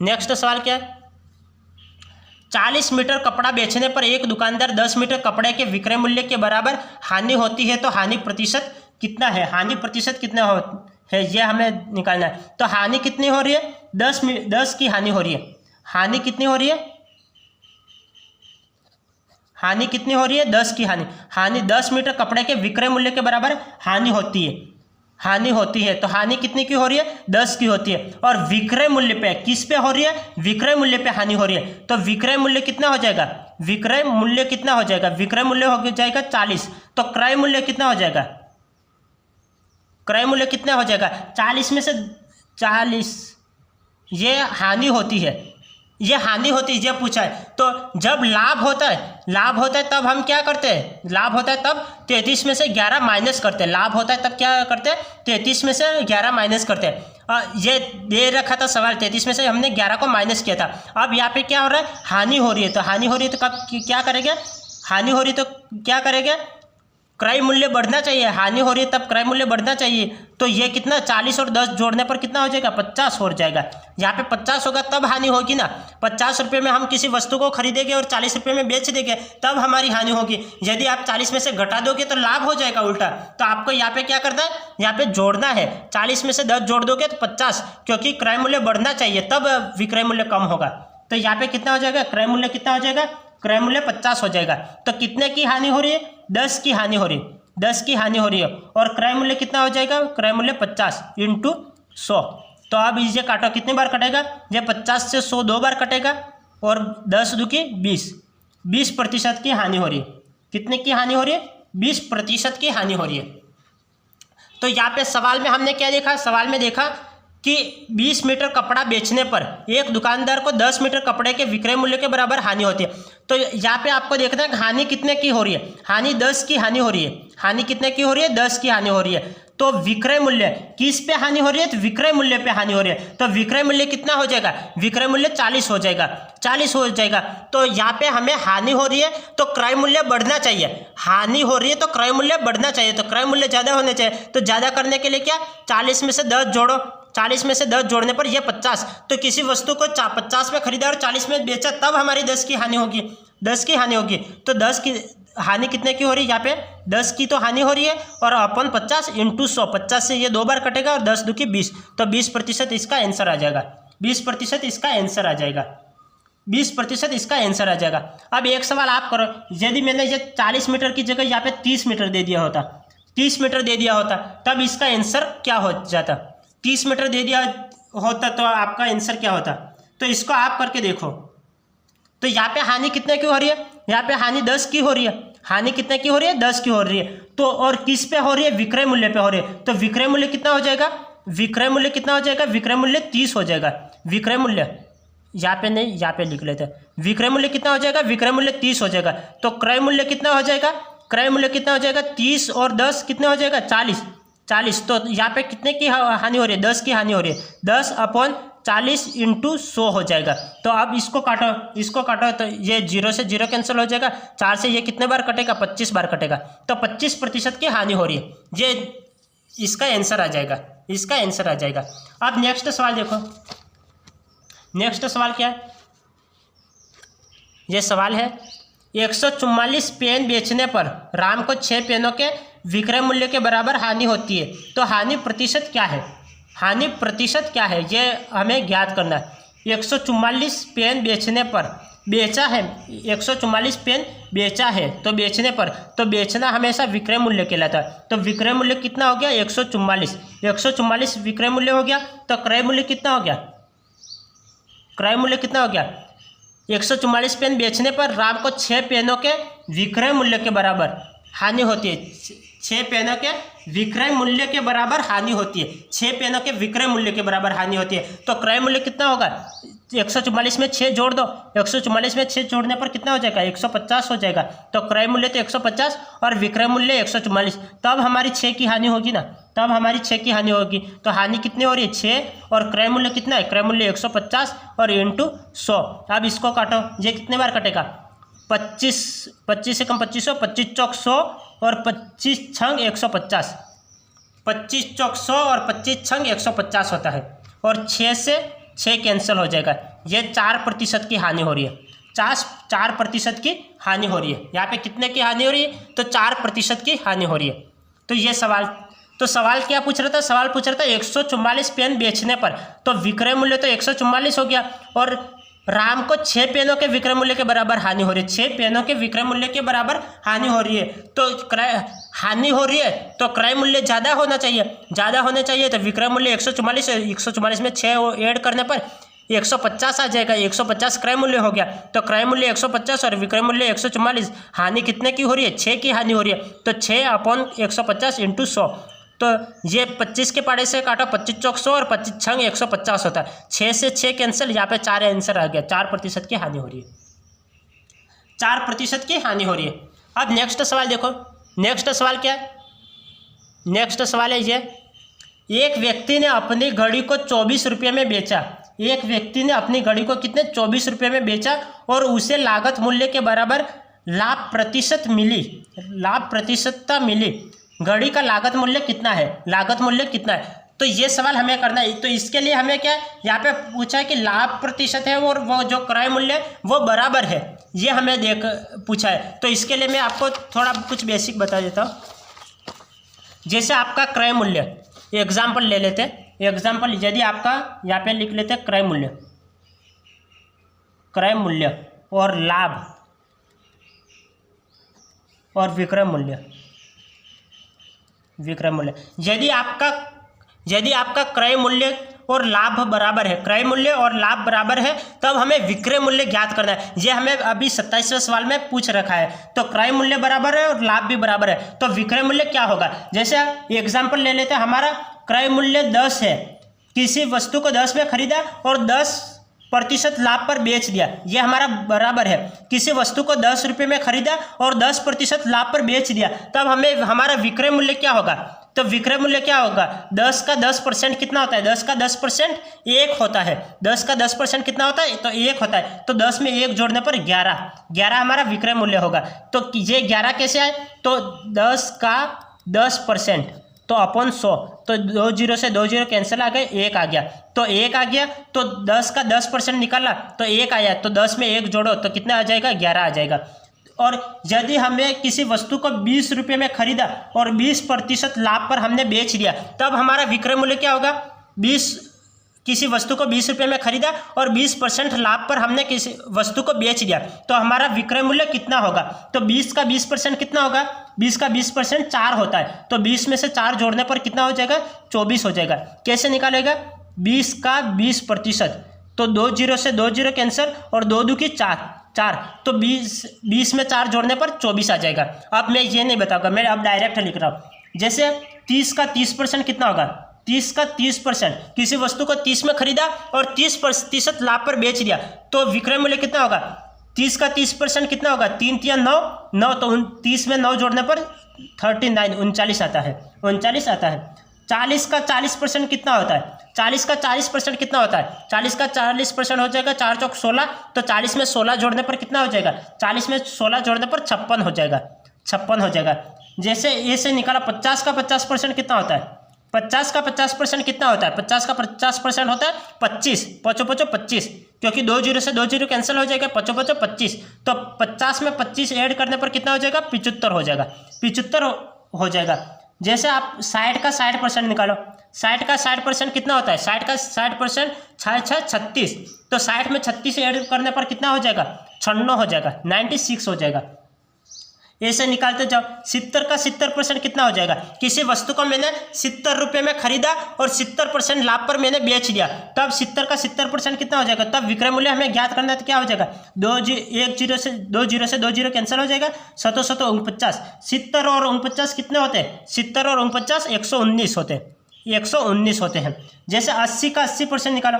S1: नेक्स्ट सवाल क्या है? 40 मीटर कपड़ा बेचने पर एक दुकानदार 10 मीटर कपड़े के विक्रय मूल्य के बराबर हानि होती है, तो हानि प्रतिशत कितना है? हानि प्रतिशत कितना है ये हमें निकालना है। तो हानि कितनी हो रही है? 10 की हानि हो रही है। हानि कितनी हो रही है? हानि कितनी हो रही है? 10 की हानि। हानि 10 मीटर कपड़े के विक्रय मूल्य के बराबर हानि होती है। हानि होती है तो हानि कितनी की हो रही है? 10 की होती है। और विक्रय मूल्य पे किस पे हो रही है? विक्रय मूल्य पे हानि हो रही है। तो विक्रय मूल्य कितना हो जाएगा? विक्रय मूल्य कितना हो जाएगा? विक्रय मूल्य हो जाएगा 40। तो क्रय मूल्य कितना हो जाएगा? क्रय मूल्य कितना हो जाएगा? 40 में से 40, ये हानि होती है, ये हानि होती है, ये पूछा है। तो जब लाभ होता है तब हम क्या करते हैं? लाभ होता है तब 33 में से 11 माइनस करते हैं। लाभ होता है तब क्या करते हैं? 33 में से 11 माइनस करते हैं। ये दे रखा था सवाल, 33 में से हमने 11 को माइनस किया था। अब यहाँ पे क्या हो रहा है? हानि हो रही है। तो हानि हो रही है तो कब क्या करेंगे? हानि हो रही है तो क्या करेंगे? क्रय मूल्य बढ़ना चाहिए। हानि हो रही है तब क्रय मूल्य बढ़ना चाहिए। तो ये कितना? 40 और 10 जोड़ने पर कितना हो जाएगा? 50 हो जाएगा। यहाँ पे 50 होगा तब हानि होगी ना। 50 रुपये में हम किसी वस्तु को खरीदेंगे और 40 रुपये में बेच देंगे, तब हमारी हानि होगी। यदि आप 40 में से घटा दोगे तो लाभ हो जाएगा उल्टा। तो आपको यहाँ पे क्या करना है? यहाँ पे जोड़ना है। 40 में से 10 जोड़ दोगे तो 50, क्योंकि क्रय मूल्य बढ़ना चाहिए तब विक्रय मूल्य कम होगा। तो यहाँ पे कितना हो जाएगा? क्रय मूल्य कितना हो जाएगा? क्रय मूल्य 50 हो जाएगा। तो कितने की हानि हो रही है? 10 की हानि हो रही है। 10 की हानि हो रही है। और क्रय मूल्य कितना हो जाएगा? क्रय मूल्य 50 इंटू 100। तो अब इसे काटो, कितनी बार कटेगा? ये 50 से 100 2 बार कटेगा, और 10 दूनी 20, 20% की हानि हो रही है। कितने की हानि हो रही है? 20% की हानि हो रही है। तो यहाँ पे सवाल में हमने क्या देखा? सवाल में देखा कि 20 मीटर कपड़ा बेचने पर एक दुकानदार को 10 मीटर कपड़े के विक्रय मूल्य के बराबर हानि होती है। तो यहाँ पे आपको देखना है कि हानि कितने की हो रही है? हानि 10 की हानि हो रही है। हानि कितने की हो रही है? 10 की हानि हो रही है। तो विक्रय मूल्य किस पे हानि हो रही है? तो विक्रय मूल्य पे हानि हो रही है। तो विक्रय मूल्य कितना हो जाएगा? विक्रय मूल्य 40 हो जाएगा। 40 हो जाएगा। तो यहाँ पे हमें हानि हो रही है तो क्रय मूल्य बढ़ना चाहिए। हानि हो रही है तो क्रय मूल्य बढ़ना चाहिए। तो क्रय मूल्य ज़्यादा होने चाहिए। तो ज़्यादा करने के लिए क्या? 40 में से 10 जोड़ो, 40 में से 10 जोड़ने पर यह 50। तो किसी वस्तु को 50 में खरीदा और 40 में बेचा, तब हमारी 10 की हानि होगी। 10 की हानि होगी। तो 10 की हानि कितने की हो रही है? यहाँ पे 10 की तो हानि हो रही है, और अपन 50 इंटू 100, 50 से ये 2 बार कटेगा, और 10 दूनी 20। तो 20% इसका आंसर आ जाएगा। 20% इसका आंसर आ जाएगा। 20% इसका आंसर आ जाएगा। अब एक सवाल आप करो, यदि मैंने ये 40 मीटर की जगह यहाँ पे 30 मीटर दे दिया होता, 30 मीटर दे दिया होता, तब इसका आंसर क्या हो जाता? 30 मीटर दे दिया होता तो आपका आंसर क्या होता? तो इसको आप करके देखो। तो यहाँ पे हानि कितने की हो रही है? यहाँ पे हानि 10 की हो रही है। हानि कितने की हो रही है? 10 की हो रही है। तो और किस पे हो रही है? विक्रय मूल्य पे हो रही है। तो विक्रय मूल्य कितना हो जाएगा? विक्रय मूल्य कितना हो जाएगा? विक्रय मूल्य 30 हो जाएगा। विक्रय मूल्य यहाँ पे नहीं, यहाँ पे लिख लेते हैं। विक्रय मूल्य कितना हो जाएगा? विक्रय मूल्य 30 हो जाएगा। तो क्रय मूल्य कितना हो जाएगा? क्रय मूल्य कितना हो जाएगा? 30 और 10 कितने हो जाएगा? 40। तो यहाँ पे कितने की हानि हो रही है? 10 की हानि हो रही है। 10/40 इंटू 100 हो जाएगा। तो अब इसको काटो, इसको काटो, तो ये 0 से 0 कैंसिल हो जाएगा। 4 से ये कितने बार कटेगा? 25 बार कटेगा। तो 25% की हानि हो रही है। ये इसका आंसर आ जाएगा। इसका आंसर आ जाएगा। अब नेक्स्ट सवाल देखो। नेक्स्ट सवाल क्या है? ये सवाल है 144 पेन बेचने पर राम को 6 पेनों के विक्रय मूल्य के बराबर हानि होती है, तो हानि प्रतिशत क्या है? हानि प्रतिशत क्या है ये हमें ज्ञात करना है। 144 पेन बेचने पर बेचा है, 144 पेन बेचा है, तो बेचने पर, तो बेचना हमेशा विक्रय मूल्य कहलाता है। तो विक्रय मूल्य कितना हो गया? 144। 144 विक्रय मूल्य हो गया। तो क्रय मूल्य कितना हो गया? क्रय मूल्य कितना हो गया? 144 पेन बेचने पर राम को 6 पेनों के विक्रय मूल्य के बराबर हानि होती है। 6 पेनों के विक्रय मूल्य के बराबर हानि होती है। 6 पेनों के विक्रय मूल्य के बराबर हानि होती है। तो क्रय मूल्य कितना होगा? 144 में 6 जोड़ दो, 144 में 6 जोड़ने पर कितना हो जाएगा? 150 हो जाएगा। तो क्रय मूल्य तो 150 और विक्रय मूल्य 144, तब हमारी 6 की हानि होगी ना, तब हमारी 6 की हानि होगी। तो हानि कितनी हो रही है? 6, और क्रय मूल्य कितना है? क्रय मूल्य 150 और इंटू 100। अब इसको काटो, ये कितने बार कटेगा? 25 से कम 2500, 25 चौक 100 और 25 छंग 150, 25 चौक 100 और 25 छंग 150 होता है। और 6 से 6 कैंसिल हो जाएगा। ये 4% की हानि हो रही है। 4% की हानि हो रही है। यहाँ पे कितने की हानि हो रही है? तो 4% की हानि हो रही है। तो ये सवाल क्या पूछ रहा था? सवाल पूछ रहा था 144 पेन बेचने पर, तो विक्रय मूल्य तो 144 हो गया, और राम को 6 पेनों के विक्रय मूल्य के बराबर हानि हो रही है। 6 पेनों के विक्रय मूल्य के बराबर हानि हो रही है। तो हानि हो रही है तो क्रय मूल्य ज़्यादा होना चाहिए, ज़्यादा होने चाहिए। तो विक्रय मूल्य 144 है, 144 में 6 ऐड करने पर 150 आ जाएगा। 150 क्रय मूल्य हो गया। तो क्रय मूल्य 150 और विक्रय मूल्य 144, हानि कितने की हो रही है? 6 की हानि हो रही है। तो 6/150 इंटू 100। तो ये 25 के पाड़े से काटो, 25 चौक 100 और 25 छंग 150 होता है। 6 से 6 कैंसिल, यहाँ पे 4 आंसर आ गया। 4% की हानि हो रही है। 4% की हानि हो रही है। अब नेक्स्ट सवाल देखो। नेक्स्ट सवाल क्या है? नेक्स्ट सवाल है ये, एक व्यक्ति ने अपनी घड़ी को 24 रुपये में बेचा। एक व्यक्ति ने अपनी घड़ी को कितने? 24 रुपये में बेचा, और उसे लागत मूल्य के बराबर लाभ प्रतिशत मिली, लाभ प्रतिशतता मिली। घड़ी का लागत मूल्य कितना है? लागत मूल्य कितना है? तो ये सवाल हमें करना है। तो इसके लिए हमें क्या यहाँ पे पूछा है कि लाभ प्रतिशत है और वो जो क्रय मूल्य वो बराबर है, ये हमें पूछा है। तो इसके लिए मैं आपको थोड़ा कुछ बेसिक बता देता हूँ। जैसे आपका क्रय मूल्य, एग्जाम्पल ले लेते हैं। एग्जाम्पल यदि आपका यहाँ पे लिख लेते हैं क्रय मूल्य, क्रय मूल्य और लाभ और विक्रय मूल्य, विक्रय मूल्य। यदि आपका क्रय मूल्य और लाभ बराबर है, क्रय मूल्य और लाभ बराबर है, तब हमें विक्रय मूल्य ज्ञात करना है। ये हमें अभी 27वें सवाल में पूछ रखा है। तो क्रय मूल्य बराबर है और लाभ भी बराबर है, तो विक्रय मूल्य क्या होगा? जैसे एग्जाम्पल ले लेते हैं, हमारा क्रय मूल्य 10 है, किसी वस्तु को 10 में खरीदा और 10% लाभ पर बेच दिया, ये हमारा बराबर है। किसी वस्तु को 10 रुपये में खरीदा और 10% लाभ पर बेच दिया, तब हमें हमारा विक्रय मूल्य क्या होगा? तो विक्रय मूल्य क्या होगा? 10 का 10% कितना होता है? 10 का 10% 1 होता है। 10 का 10% कितना होता है? तो 1 होता है। तो 10 में 1 जोड़ने पर 11 हमारा विक्रय मूल्य होगा। तो ये 11 कैसे आए? तो 10 का 10%, तो अपॉन 100, तो 2 0 से 2 0 कैंसिल आ गए, 1 आ गया। तो 1 आ गया, तो 10 का 10% निकाला तो 1 आया, तो 10 में 1 जोड़ो तो कितना आ जाएगा? 11 आ जाएगा। और यदि हमें किसी वस्तु को 20 रुपये में खरीदा और 20% लाभ पर हमने बेच दिया, तब हमारा विक्रय मूल्य क्या होगा? किसी वस्तु को 20 रुपये में खरीदा और 20% लाभ पर हमने किसी वस्तु को बेच दिया, तो हमारा विक्रय मूल्य कितना होगा? तो 20 का 20% कितना होगा? 20 का 20% 4 होता है। तो 20 में से 4 जोड़ने पर कितना हो जाएगा? 24 हो जाएगा। कैसे निकालेगा? 20 का 20%, तो 2 0 से 2 0 कैंसिल और 2 2 की 4, तो 20 में 4 जोड़ने पर 24 आ जाएगा। अब मैं ये नहीं बताऊंगा, मैं अब डायरेक्ट लिख रहा हूँ। जैसे 30 का 30% कितना होगा? 30 का 30%, किसी वस्तु को 30 में खरीदा और 30% लाभ पर बेच दिया, तो विक्रय मूल्य कितना होगा? 30 का 30% कितना होगा? 3 3 9, तो 30 में 9 जोड़ने पर 39 39 आता है, 39 आता है। 40 का 40% कितना होता है? 40 का 40% कितना होता है? 40 का 40% हो जाएगा 4 चौक 16, तो 40 में 16 जोड़ने पर कितना हो जाएगा? 40 में 16 जोड़ने पर 56 हो जाएगा, 56 हो जाएगा। जैसे ये से निकाला 50 का 50% कितना होता है? 50 का 50% कितना होता है? 50 का 50% होता है 25, 25, क्योंकि 2 0 से 2 0 कैंसिल हो जाएगा, 25, तो 50 में 25 ऐड करने पर कितना हो जाएगा? 75 हो जाएगा, 75 हो जाएगा। जैसे आप 60 का 60% निकालो, 60 का 60% कितना होता है? 60 का 60% 6 36, तो 60 में 36 ऐड करने पर कितना हो जाएगा? 96 हो जाएगा, 96 हो जाएगा। ऐसे निकालते जाओ। 70 का 70% कितना हो जाएगा? किसी वस्तु को मैंने 70 रुपये में खरीदा और 70% लाभ पर मैंने बेच दिया, तब 70 का 70% कितना हो जाएगा? तब विक्रय मूल्य हमें ज्ञात करना है तो क्या हो जाएगा? 2 जीरो कैंसिल हो जाएगा, 749। 70 और 49 कितने होते हैं? 70 और 49 119 होते हैं, 119 होते हैं। जैसे 80 का 80% निकालो,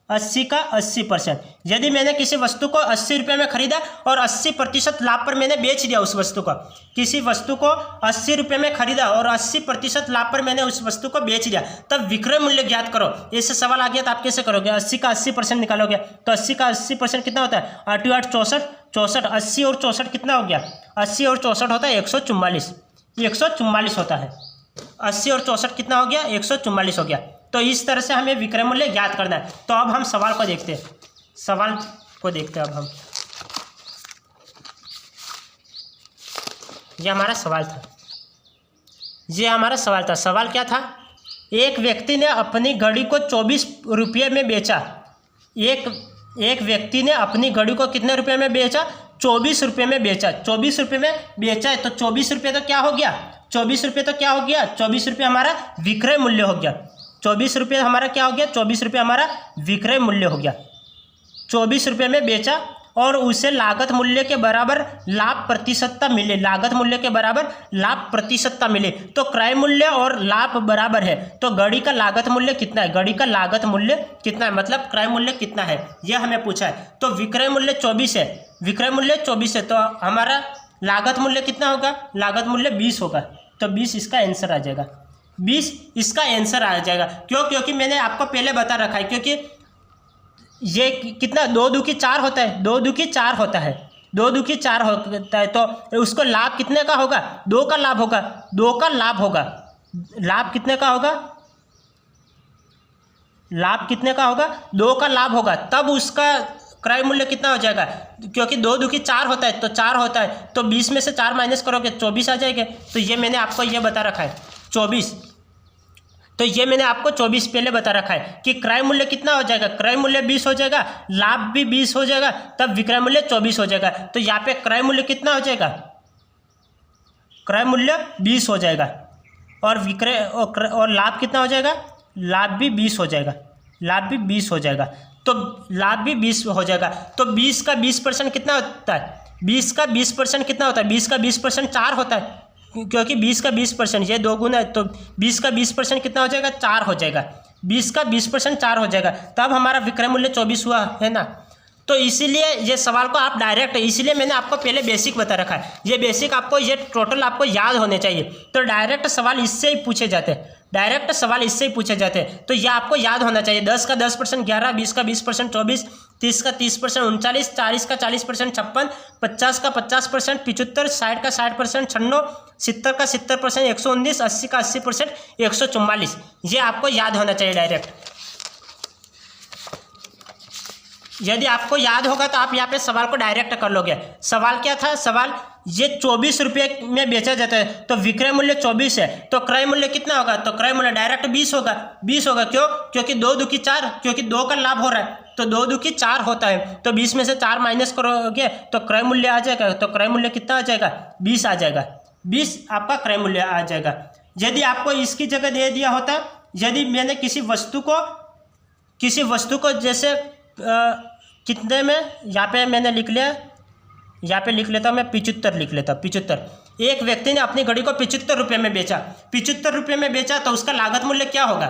S1: 80 का 80%। यदि मैंने किसी वस्तु को 80 रुपये में खरीदा और 80% लाभ पर मैंने बेच दिया उस वस्तु को, किसी वस्तु को 80 रुपये में खरीदा और 80% लाभ पर मैंने उस वस्तु को बेच दिया, तब विक्रय मूल्य ज्ञात करो। ऐसे सवाल आ गया तो आप कैसे करोगे? 80 का 80% निकालोगे तो 80 का 80% कितना होता है? 8 × 8 64, 64। 80 और 64 कितना हो गया? 80 और 64 होता है 144, 144 होता है। 80 और 64 कितना हो गया? 144 हो गया। तो इस तरह से हमें विक्रय मूल्य ज्ञात करना है। तो अब हम सवाल को देखते हैं, सवाल को देखते हैं अब हम। ये हमारा सवाल था, ये हमारा सवाल था। सवाल क्या था? एक व्यक्ति ने अपनी घड़ी को 24 रुपये में बेचा। एक व्यक्ति ने अपनी घड़ी को कितने रुपये में बेचा? 24 रुपये में बेचा। 24 रुपये में बेचा है तो 24 रुपये तो क्या हो गया? 24 रुपये तो क्या हो गया? 24 रुपये हमारा विक्रय मूल्य हो गया। 24 रुपये हमारा क्या हो गया? 24 रुपये हमारा विक्रय मूल्य हो गया। 24 रुपये में बेचा और उसे लागत मूल्य के बराबर लाभ प्रतिशतता मिले, लागत मूल्य के बराबर लाभ प्रतिशतता मिले। तो क्रय मूल्य और लाभ बराबर है, तो घड़ी का लागत मूल्य कितना है? घड़ी का लागत मूल्य कितना है, मतलब क्रय मूल्य कितना है, यह हमें पूछा है। तो विक्रय मूल्य 24 है, विक्रय मूल्य 24 है, तो हमारा लागत मूल्य कितना होगा? लागत मूल्य 20 होगा। तो 20 इसका आंसर आ जाएगा, 20 इसका आंसर आ जाएगा। क्यों? क्योंकि मैंने आपको पहले बता रखा है, क्योंकि ये कितना 2 × 2 = 4 होता है, 2 × 2 = 4 होता है, 2 × 2 = 4 होता है। तो उसको लाभ कितने का होगा? 2 का लाभ होगा, 2 का लाभ होगा। लाभ कितने का होगा? लाभ कितने का होगा? 2 का लाभ होगा, तब उसका क्रय मूल्य कितना हो जाएगा? क्योंकि 2 × 2 = 4 होता है, तो 4 होता है, तो 20 में से 4 माइनस करोगे 24 आ जाएगा। तो ये मैंने आपको ये बता रखा है 24। तो ये मैंने आपको 24 पहले बता रखा है कि क्रय मूल्य कितना हो जाएगा? क्रय मूल्य 20 हो जाएगा, लाभ भी 20 हो जाएगा, तब विक्रय मूल्य 24 हो जाएगा। तो यहाँ पे क्रय मूल्य कितना हो जाएगा? क्रय मूल्य 20 हो जाएगा और विक्रय और लाभ कितना हो जाएगा? लाभ भी 20 हो जाएगा, लाभ भी 20 हो जाएगा। तो लाभ भी 20 हो जाएगा। तो 20 का 20% कितना होता है? 20 का 20% कितना होता है? 20 का 20% 4 होता है, क्योंकि 20 का 20% ये 2 गुना है, तो 20 का 20% कितना हो जाएगा? 4 हो जाएगा। 20 का 20% 4 हो जाएगा, तब हमारा विक्रय मूल्य 24 हुआ है ना। तो इसीलिए ये सवाल को आप डायरेक्ट, इसीलिए मैंने आपको पहले बेसिक बता रखा है। ये बेसिक आपको, ये टोटल आपको याद होने चाहिए। तो डायरेक्ट सवाल इससे ही पूछे जाते हैं, डायरेक्ट सवाल इससे ही पूछे जाते हैं। तो ये आपको याद होना चाहिए। 10 का 10% 11, 20 का 20% 24, 30 का 30% 39, 40 का 40% 56, 50 का 50% 75, 60 का 60% 96, 70 का 70% 119, 80 का 80% 144। ये आपको याद होना चाहिए डायरेक्ट। यदि आपको याद होगा तो आप यहाँ पे सवाल को डायरेक्ट कर लोगे। सवाल क्या था? सवाल ये 24 रुपये में बेचा जाता है, तो विक्रय मूल्य 24 है, तो क्रय मूल्य कितना होगा? तो क्रय मूल्य डायरेक्ट 20 होगा, 20 होगा। क्यों? क्योंकि 2 × 2 = 4, क्योंकि 2 का लाभ हो रहा है, तो 2 × 2 = 4 होता है। तो 20 में से 4 माइनस करोगे तो क्रय मूल्य आ जाएगा। तो क्रय मूल्य कितना आ जाएगा? 20 आ जाएगा, 20 आपका क्रय मूल्य आ जाएगा। यदि आपको इसकी जगह दे दिया होता, यदि मैंने किसी वस्तु को जैसे कितने में, यहाँ पे मैंने लिख लिया, यहाँ पे लिख लेता हूँ मैं, 75 लिख लेता हूँ, 75। एक व्यक्ति ने अपनी घड़ी को 75 रुपये में बेचा, 75 रुपये में बेचा, तो उसका लागत मूल्य क्या होगा?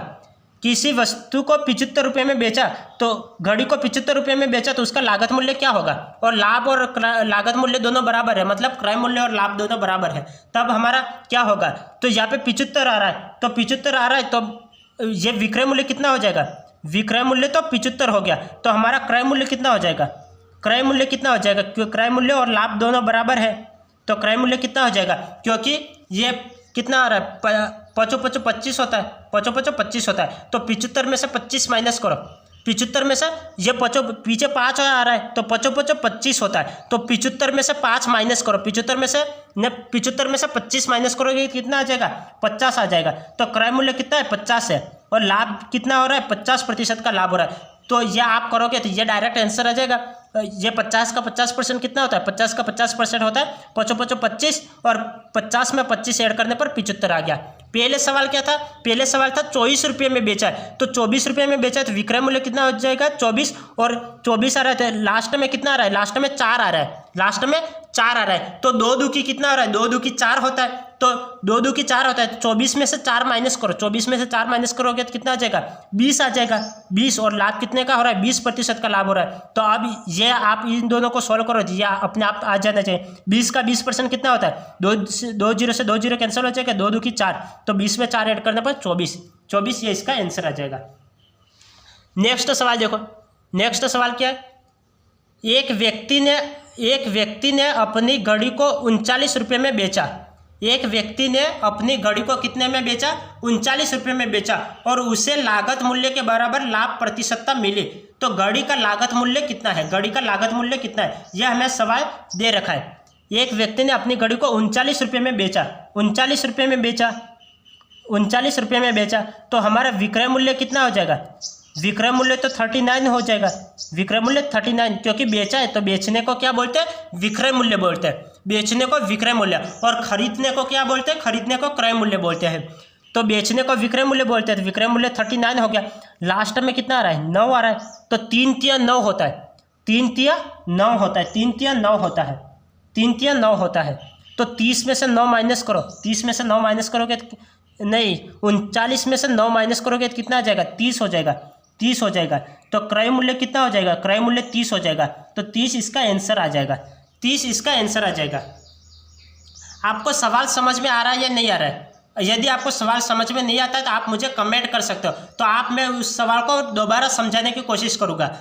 S1: किसी वस्तु को 75 रुपये में बेचा, तो घड़ी को 75 रुपये में बेचा, तो उसका लागत मूल्य क्या होगा? और लाभ और लागत मूल्य दोनों बराबर है, मतलब क्रय मूल्य और लाभ दोनों बराबर है, तब हमारा क्या होगा? तो यहाँ पे 75 आ रहा है, तो 75 आ रहा है, तो ये विक्रय मूल्य कितना हो जाएगा? विक्रय मूल्य तो 75 हो गया, तो हमारा क्रय मूल्य कितना हो जाएगा? क्रय मूल्य कितना हो जाएगा? क्योंकि क्रय मूल्य और लाभ दोनों बराबर है, तो क्रय मूल्य कितना हो जाएगा? क्योंकि ये कितना आ रहा है? 25 होता है, 25 होता है, तो 75 में से 25 माइनस करो, 75 में से ये पीछे 5 आ रहा है, तो 25 होता है, तो 75 में से 5 माइनस करो, 75 में से 25 माइनस करोगे कितना आ जाएगा? 50 आ जाएगा। तो क्रय मूल्य कितना है? 50 है, और लाभ कितना हो रहा है? 50% का लाभ हो रहा है। तो ये आप करोगे तो ये डायरेक्ट आंसर आ जाएगा। ये 50 का 50% कितना होता है, 50 का 50% होता है 25 और 50 में 25 ऐड करने पर 75 आ गया। पहले सवाल क्या था, पहले सवाल था 24 रुपये में बेचा है, तो 24 रुपये में बेचा है तो विक्रय मूल्य कितना हो जाएगा 24, और 24 आ रहा है तो लास्ट में कितना आ रहा है, लास्ट में 4 आ रहा है, लास्ट में 4 आ रहा है, तो 2 दूकी कितना हो रहा है, 2 दूकी 4 होता है, तो 2 दूकी 4 होता है, 24 में से 4 माइनस करो, 24 में से 4 माइनस करोगे तो कितना आ जाएगा 20 आ जाएगा, 20, और लाभ कितने का हो रहा है 20% का लाभ हो रहा है। तो अब ये आप इन दोनों को सॉल्व करो, ये अपने आप आ जाना चाहिए। 20 का 20% कितना होता है, 2 0 से 2 0 कैंसिल हो जाएगा, 2 दूकी 4, तो 20 में 4 ऐड करने पर 24, ये इसका आंसर आ जाएगा। नेक्स्ट सवाल देखो, नेक्स्ट सवाल क्या है, एक व्यक्ति ने अपनी घड़ी को 39 रुपये में बेचा, एक व्यक्ति ने अपनी घड़ी को कितने में बेचा, 39 रुपये में बेचा, और उसे लागत मूल्य के बराबर लाभ प्रतिशतता मिली, तो घड़ी का लागत मूल्य कितना है, घड़ी का लागत मूल्य कितना है, यह हमें सवाल दे रखा है। एक व्यक्ति ने अपनी घड़ी को 39 रुपये में बेचा, 39 रुपये में बेचा, 39 रुपये में बेचा, तो हमारा विक्रय मूल्य कितना हो जाएगा, विक्रय मूल्य तो 39 हो जाएगा, विक्रय मूल्य 39, क्योंकि बेचा है तो बेचने को क्या बोलते हैं, विक्रय मूल्य बोलते हैं, बेचने को विक्रय मूल्य, और खरीदने को क्या बोलते हैं, खरीदने को क्रय मूल्य बोलते हैं। तो बेचने को विक्रय मूल्य बोलते हैं, तो विक्रय मूल्य 39 हो गया। लास्ट में कितना आ रहा है, 9 आ रहा है, तो 3 तिया 9 होता है, 3 तिया 9 होता है, 3 तिया 9 होता है, 3 तिया 9 होता है। तो 30 में से 9 माइनस करो, 30 में से 9 माइनस करोगे नहीं, 39 में से 9 माइनस करोगे तो कितना आ जाएगा, 30 हो जाएगा, 30 हो जाएगा। तो क्रय मूल्य कितना हो जाएगा, क्रय मूल्य 30 हो जाएगा, तो 30 इसका आंसर आ जाएगा, 30 इसका आंसर आ जाएगा। आपको सवाल समझ में आ रहा है या नहीं आ रहा है? यदि आपको सवाल समझ में नहीं आता है तो आप मुझे कमेंट कर सकते हो, तो आप मैं उस सवाल को दोबारा समझाने की कोशिश करूँगा।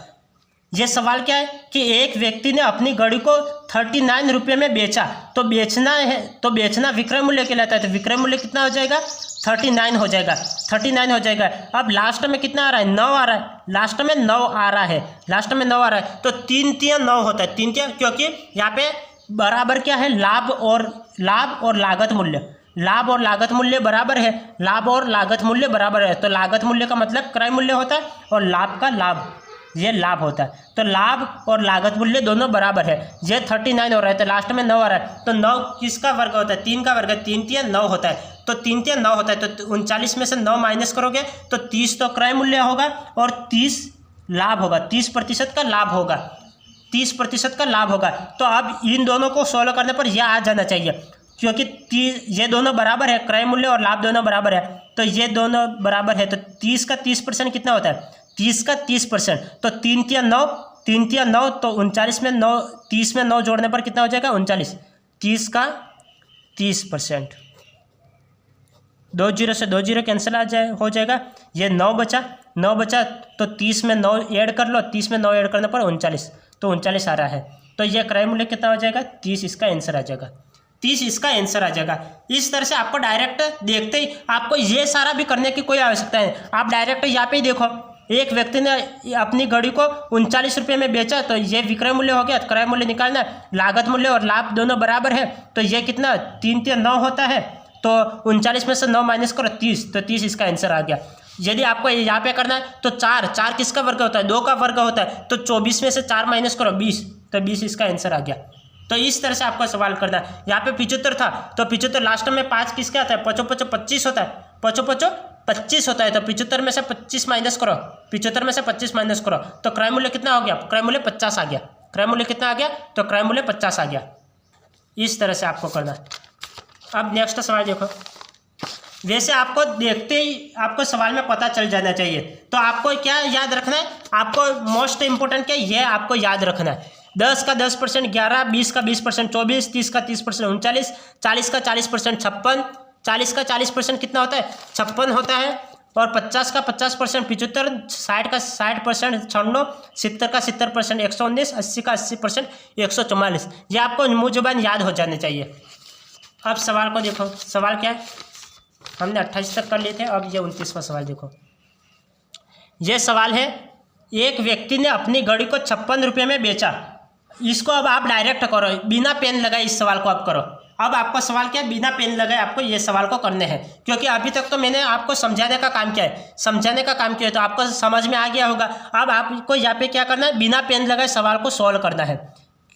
S1: ये सवाल क्या है कि एक व्यक्ति ने अपनी घड़ी को 39 रुपये में बेचा, तो बेचना है, तो बेचना विक्रय मूल्य कहलाता है, तो विक्रय मूल्य कितना हो जाएगा 39 हो जाएगा, 39 हो जाएगा। अब लास्ट में कितना आ रहा है, 9 आ रहा है, लास्ट में 9 आ रहा है, लास्ट में 9 आ रहा है, तो 3 तिया 9 होता है, 3 तिया, क्योंकि यहाँ पे बराबर क्या है, लाभ और लागत मूल्य, लाभ और लागत मूल्य बराबर है, लाभ और लागत मूल्य बराबर है, तो लागत मूल्य का मतलब क्रय मूल्य होता है और लाभ का लाभ, ये लाभ होता है, तो लाभ और लागत मूल्य दोनों बराबर है। ये 39 हो रहा है तो लास्ट में 9 आ रहा है, तो 9 किसका वर्ग होता है, 3 का वर्ग है, 3 तिया 9 होता है, तो 3 तिया 9 होता है, तो 39 में से 9 माइनस करोगे तो 30 तो क्रय मूल्य होगा और 30 लाभ होगा, 30% का लाभ होगा, 30% का लाभ होगा। तो अब इन दोनों को सोल्व करने पर यह आ जाना चाहिए, क्योंकि ये दोनों बराबर है, क्रय मूल्य और लाभ दोनों बराबर है, तो ये दोनों बराबर है, तो 30 का 30% कितना होता है, 30 का 30%, तो 3 तिया 9, 3 तिया 9, तो 39 में 9, 30 में 9 जोड़ने पर कितना हो जाएगा 39, 30 का 30%, 2 0 से 2 0 कैंसिल हो जाएगा, ये 9 बचा, तो 30 में 9 ऐड कर लो, 30 में 9 ऐड करने पर 39, तो 39 आ रहा है, तो यह क्रय मूल्य कितना हो जाएगा 30, इसका आंसर आ जाएगा, 30 इसका आंसर आ जाएगा। इस तरह से आपको डायरेक्ट देखते ही आपको ये सारा भी करने की कोई आवश्यकता है, आप डायरेक्ट यहाँ पे ही देखो, एक व्यक्ति ने अपनी घड़ी को 39 रुपये में बेचा, तो ये विक्रय मूल्य हो गया, क्रय मूल्य निकालना, लागत मूल्य और लाभ दोनों बराबर है, तो ये कितना 3 तिया 9 होता है, तो 39 में से 9 माइनस करो 30, तो 30 इसका आंसर आ गया। यदि आपको यहाँ पे करना है तो 4 किसका वर्ग होता है, 2 का वर्ग होता है, तो 24 में से 4 माइनस करो 20, तो 20 इसका आंसर आ गया। तो इस तरह से आपको सवाल करना है। यहाँ पे 75 था, तो 75 लास्ट में 5 किसका आता है, 25 होता है, 25 होता है, तो 75 में से 25 माइनस करो, 75 में से 25 माइनस करो, तो क्रय मूल्य कितना हो गया, क्रय मूल्य 50 आ गया, क्रय मूल्य कितना आ गया, तो क्रय मूल्य 50 आ गया। इस तरह से आपको करना है। अब नेक्स्ट सवाल देखो, वैसे आपको देखते ही आपको सवाल में पता चल जाना चाहिए, तो आपको क्या याद रखना है, आपको मोस्ट इंपोर्टेंट क्या ये आपको याद रखना है, 10 का 10%, 11, 20 का 20%, 24, 30 का 30%, 39, 40 का 40%, 56, 40 का 40% कितना होता है 56 होता है, और 50 का 50%, 75, 60 का 60%, 96, 70 का 70%, 119, 80 का 80%, 144, ये आपको मुँह जुबान याद हो जाने चाहिए। अब सवाल को देखो, सवाल क्या है, हमने 28 तक कर लिए थे, अब ये 29वां सवाल देखो। ये सवाल है, एक व्यक्ति ने अपनी घड़ी को 56 रुपये में बेचा, इसको अब आप डायरेक्ट करो, बिना पेन लगाए इस सवाल को आप करो, अब आपका सवाल क्या है, बिना पेन लगाए आपको ये सवाल को करने हैं, क्योंकि अभी तक तो मैंने आपको समझाने का काम किया है, समझाने का काम किया है, तो आपको समझ में आ गया होगा। अब आपको यहाँ पे क्या करना है, बिना पेन लगाए सवाल को सॉल्व करना है,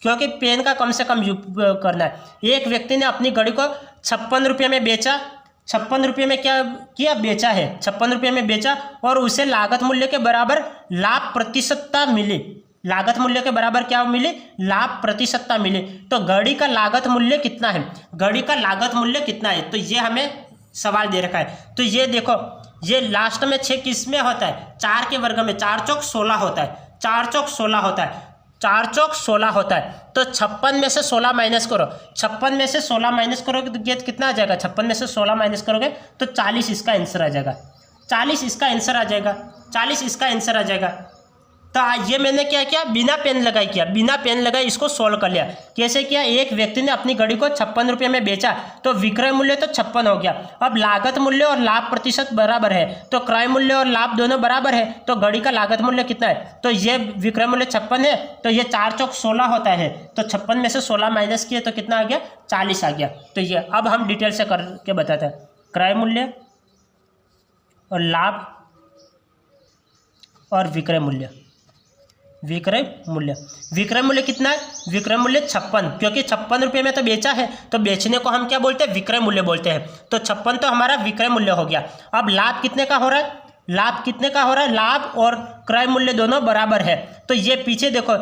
S1: क्योंकि पेन का कम से कम उपयोग करना है। एक व्यक्ति ने अपनी घड़ी को 56 रुपये में बेचा, 56 रुपये में क्या किया, बेचा है, 56 रुपये में बेचा और उसे लागत मूल्य के बराबर लाभ प्रतिशतता मिली। लागत मूल्य के बराबर क्या मिली, लाभ प्रतिशतता मिली। तो घड़ी का लागत मूल्य कितना है, घड़ी का लागत मूल्य कितना है, तो ये हमें सवाल दे रखा है। तो ये देखो, ये लास्ट में 6 किस में होता है, 4 के वर्ग में, 4 चौक 16 होता है, 4 चौक 16 होता है, 4 चौक 16 होता है। तो 56 में से 16 माइनस करो, 56 में से 16 माइनस करोगे तो ये कितना आ जाएगा, 56 में से 16 माइनस करोगे तो 40 इसका आंसर आ जाएगा, 40 इसका आंसर आ जाएगा, 40 इसका आंसर आ जाएगा। तो ये मैंने क्या किया, बिना पेन लगाए किया, बिना पेन लगाए इसको सोल्व कर लिया। कैसे किया, एक व्यक्ति ने अपनी घड़ी को 56 रुपये में बेचा, तो विक्रय मूल्य तो 56 हो गया। अब लागत मूल्य और लाभ प्रतिशत बराबर है, तो क्रय मूल्य और लाभ दोनों बराबर है, तो घड़ी का लागत मूल्य कितना है, तो ये विक्रय मूल्य 56 है, तो ये 4 चौक 16 होता है, तो 56 में से 16 माइनस किए तो कितना आ गया, 40 आ गया। तो ये अब हम डिटेल से करके बताते हैं, क्रय मूल्य और लाभ और विक्रय मूल्य। विक्रय मूल्य, विक्रय मूल्य कितना है, विक्रय मूल्य 56, क्योंकि 56 रुपये में तो बेचा है, तो बेचने को हम क्या बोलते हैं, विक्रय मूल्य बोलते हैं। तो 56 तो हमारा विक्रय मूल्य हो गया। अब लाभ कितने का हो रहा है, लाभ कितने का हो रहा है, लाभ और क्रय मूल्य दोनों बराबर है। तो ये पीछे देखो,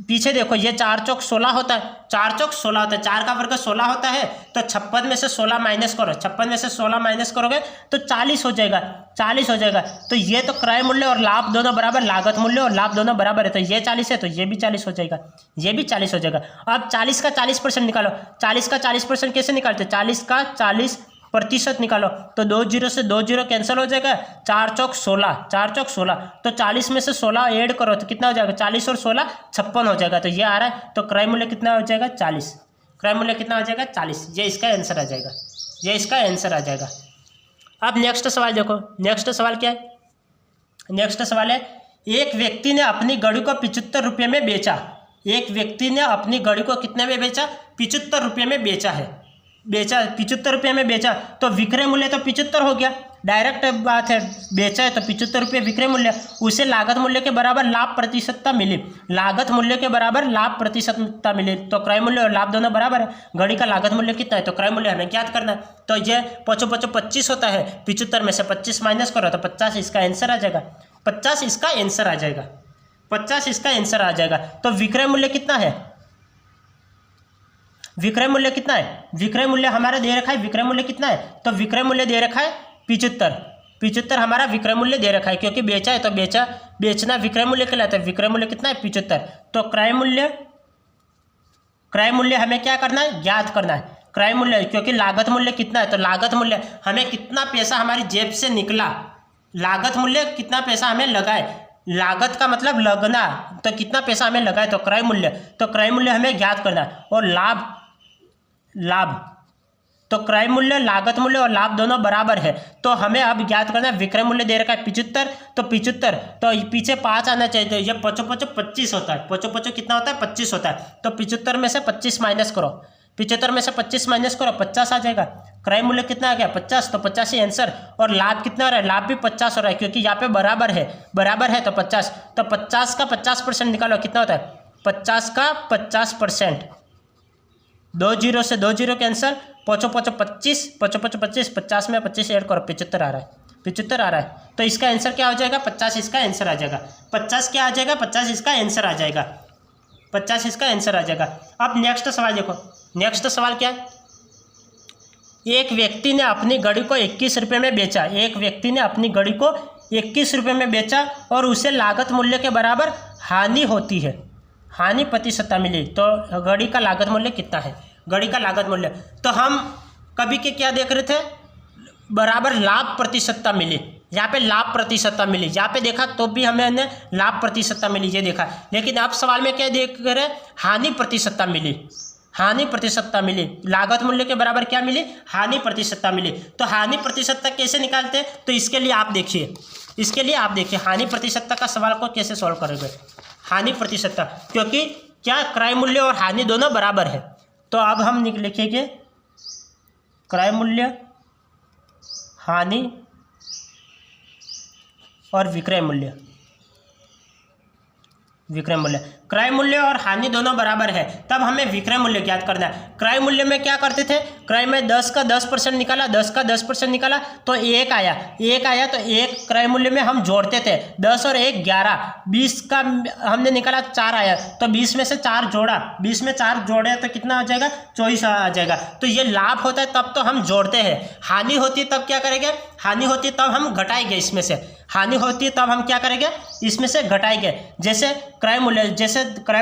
S1: पीछे देखो, ये 4 चौक 16 होता है, 4 चौक 16 होता है, 4 का वर्ग 16 होता है, तो 56 में से 16 माइनस करो, 56 में से 16 माइनस करोगे तो 40 हो जाएगा, 40 हो जाएगा। तो ये तो क्रय मूल्य और लाभ दोनों बराबर, लागत मूल्य और लाभ दोनों बराबर है, तो ये 40 है, तो ये भी 40 हो जाएगा, ये भी 40 हो जाएगा। अब 40 का 40% निकालो, 40 का 40% कैसे निकालते, 40 का 40% निकालो, तो 2 जीरो से 2 जीरो कैंसिल हो जाएगा, 4 चौक 16, 4 चौक 16, तो 40 में से 16 ऐड करो तो कितना हो जाएगा, 40 और 16 56 हो जाएगा। तो ये आ रहा है, तो क्रय मूल्य कितना हो जाएगा, 40, क्रय मूल्य कितना हो जाएगा, 40। ये इसका आंसर आ जाएगा, ये इसका आंसर आ जाएगा। अब नेक्स्ट सवाल देखो, नेक्स्ट सवाल क्या है, नेक्स्ट सवाल है, एक व्यक्ति ने अपनी घड़ी को 75 रुपये में बेचा, एक व्यक्ति ने अपनी घड़ी को कितने में बेचा, 75 रुपये में बेचा है, बेचा 75 रुपये में बेचा, तो विक्रय मूल्य तो 75 हो गया, डायरेक्ट बात है, बेचा है तो 75 रुपये विक्रय मूल्य, उसे लागत मूल्य के बराबर लाभ प्रतिशतता मिली, लागत मूल्य के बराबर लाभ प्रतिशतता मिली, तो क्रय मूल्य और लाभ दोनों बराबर है। घड़ी का लागत मूल्य कितना है, तो क्रय मूल्य हमें ज्ञात करना है, तो ये 25 होता है, 75 में से 25 माइनस करो तो 50 इसका आंसर आ जाएगा, 50 इसका आंसर आ जाएगा, 50 इसका आंसर आ जाएगा। तो विक्रय मूल्य कितना है, विक्रय मूल्य कितना है, विक्रय मूल्य हमारा दे रखा है, विक्रय मूल्य कितना है, तो विक्रय मूल्य दे रखा है 75 हमारा विक्रय मूल्य दे रखा है, क्योंकि बेचा है तो बेचना विक्रय मूल्य कहलाता है, विक्रय मूल्य कितना है 75। तो क्रय मूल्य हमें क्या करना है, ज्ञात करना है, क्रय मूल्य, क्योंकि लागत मूल्य कितना है, तो लागत मूल्य हमें कितना पैसा हमारी जेब से निकला, लागत मूल्य कितना पैसा हमें लगाए, लागत का मतलब लगना, तो कितना पैसा हमें लगाए, तो क्रय मूल्य, तो क्रय मूल्य हमें ज्ञात करना है। और लाभ, तो क्रय मूल्य, लागत मूल्य और लाभ दोनों बराबर है, तो हमें अब ज्ञात करना है, विक्रय मूल्य दे रखा है 75, तो 75, तो पीछे 5 आना चाहिए, तो ये 25 होता है, 25 कितना होता है, 25 होता है, तो 75 में से 25 माइनस करो, 75 में से 25 माइनस करो, 50 आ जाएगा। क्रय मूल्य कितना आ गया, 50, तो 50 ही आंसर। और लाभ कितना हो रहा है, लाभ भी 50 हो रहा है, क्योंकि यहाँ पे बराबर है तो 50, तो 50 का 50% निकालो, कितना होता है, 50 का 50%, 2 जीरो से 2 जीरो कैंसर, 25, 50 में 25 ऐड करो, 75 आ रहा है, 75 आ रहा है, तो इसका आंसर क्या हो जाएगा, 50 इसका आंसर आ जाएगा, 50 क्या आ जाएगा, 50 इसका आंसर आ जाएगा, 50 इसका आंसर आ जाएगा। अब नेक्स्ट सवाल देखो, नेक्स्ट सवाल क्या है, एक व्यक्ति ने अपनी घड़ी को 21 रुपये में बेचा, एक व्यक्ति ने अपनी घड़ी को 21 रुपये में बेचा और उसे लागत मूल्य के बराबर हानि होती है, हानि प्रतिशतता मिली, तो घड़ी का लागत मूल्य कितना है, घड़ी का लागत मूल्य, तो हम कभी के क्या देख रहे थे, बराबर लाभ प्रतिशतता मिली, यहाँ पे लाभ प्रतिशतता मिली, यहाँ पे देखा तो भी हमें लाभ प्रतिशतता मिली, ये देखा, लेकिन अब सवाल में क्या देख रहे, हानि प्रतिशतता मिली, हानि प्रतिशतता मिली, लागत मूल्य के बराबर क्या मिली, हानि प्रतिशतता मिली। तो हानि प्रतिशतता कैसे निकालते हैं, तो इसके लिए आप देखिए, इसके लिए आप देखिए हानि प्रतिशतता का सवाल को कैसे सॉल्व करेंगे। हानि प्रतिशतता, क्योंकि क्या क्रय मूल्य और हानि दोनों बराबर है, तो अब हम लिखेंगे क्रय मूल्य, हानि और विक्रय मूल्य। विक्रय मूल्य, क्रय मूल्य और हानि दोनों बराबर है, तब हमें विक्रय मूल्य ज्ञात करना है। क्रय मूल्य में क्या करते थे, क्रय में 10 का 10% निकाला, 10 का 10% निकाला तो 1 आया, 1 आया तो 1 क्रय मूल्य में हम जोड़ते थे, 10 और 1 11, 20 का हमने निकाला 4 आया तो 20 में से 4 जोड़ा, 20 में 4 जोड़े तो कितना हो जाएगा, 24 आ जाएगा। तो ये लाभ होता है तब तो हम जोड़ते हैं, हानि होती है तब क्या करेंगे, हानि होती है तब हम घटाएंगे, इसमें से हानि होती है तब हम क्या करेंगे, इसमें से घटाएंगे। जैसे क्रय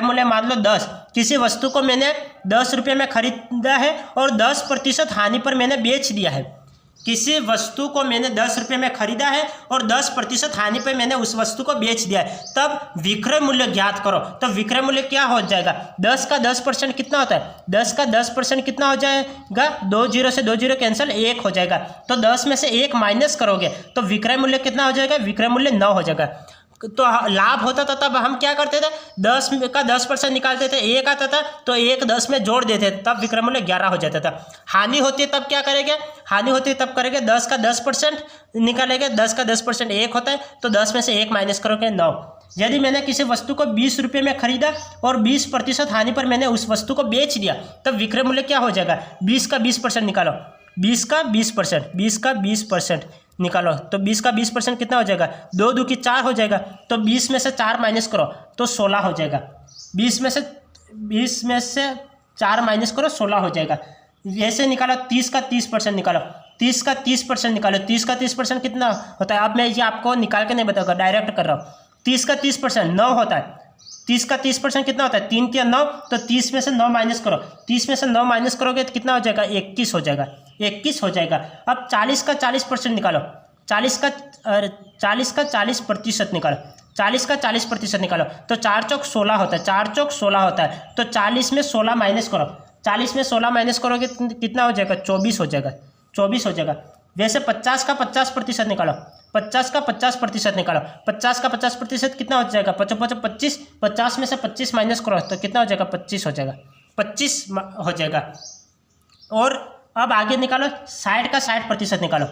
S1: मूल्य मान लो 10, किसी वस्तु को मैंने 10 रुपये में खरीदा है और 10% हानि पर मैंने बेच दिया है। किसी वस्तु को मैंने 10 रुपये में खरीदा है और 10% हानि पर मैंने उस वस्तु को बेच दिया है, तब विक्रय मूल्य ज्ञात करो। तो विक्रय मूल्य क्या हो जाएगा, 10 का 10% कितना होता है, 10 का 10% कितना हो जाएगा, 2 जीरो से 2 जीरो कैंसिल, 1 हो जाएगा। तो 10 में से 1 माइनस करोगे तो विक्रय मूल्य कितना हो जाएगा, विक्रय मूल्य 9 हो जाएगा। तो लाभ होता था तब हम क्या करते थे, 10 का 10% निकालते थे, 1 आता था तो 1 10 में जोड़ देते थे, तब विक्रय मूल्य 11 हो जाता था। हानि होती है तब क्या करेंगे, हानि होती है तब करेंगे 10 का 10% निकालेंगे, 10 का 10% 1 होता है तो 10 में से 1 माइनस करोगे 9। यदि मैंने किसी वस्तु को 20 रुपये में खरीदा और 20% हानि पर मैंने उस वस्तु को बेच दिया, तब विक्रय मूल्य क्या हो जाएगा, 20 का 20% निकालो, 20 का 20%, 20 का 20% निकालो तो 20 का 20% कितना हो जाएगा, 2 2 की 4 हो जाएगा। तो 20 में से 4 माइनस करो तो 16 हो जाएगा, 20 में से 4 माइनस करो 16 हो जाएगा। ऐसे निकालो, 30 का 30% निकालो, 30 का 30% निकालो, 30 का 30% कितना होता है, अब मैं ये आपको निकाल के नहीं बताऊँगा, डायरेक्ट कर रहा हूँ। 30 का 30% 9 होता है, 30 का 30% कितना होता है, 3 के 9, तो 30 में से 9 माइनस करो, 30 में से 9 माइनस करोगे तो कितना हो जाएगा, 21 हो जाएगा, 21 हो जाएगा। अब 40 का 40% निकालो, 40 का 40% निकालो, 40 का 40% निकालो तो 4 चौक 16 होता है, 4 चौक 16 होता है। तो 40 में 16 माइनस करो, 40 में 16 माइनस करोगे कितना हो जाएगा, 24 हो जाएगा, 24 हो जाएगा। वैसे 50 का 50% निकालो, 50 का 50% निकालो, 50 का 50% कितना हो जाएगा, 25, 50 में से 25 माइनस करो तो कितना हो जाएगा, 25 हो जाएगा, 25 हो जाएगा। और अब आगे निकालो, 60 का 60% निकालो,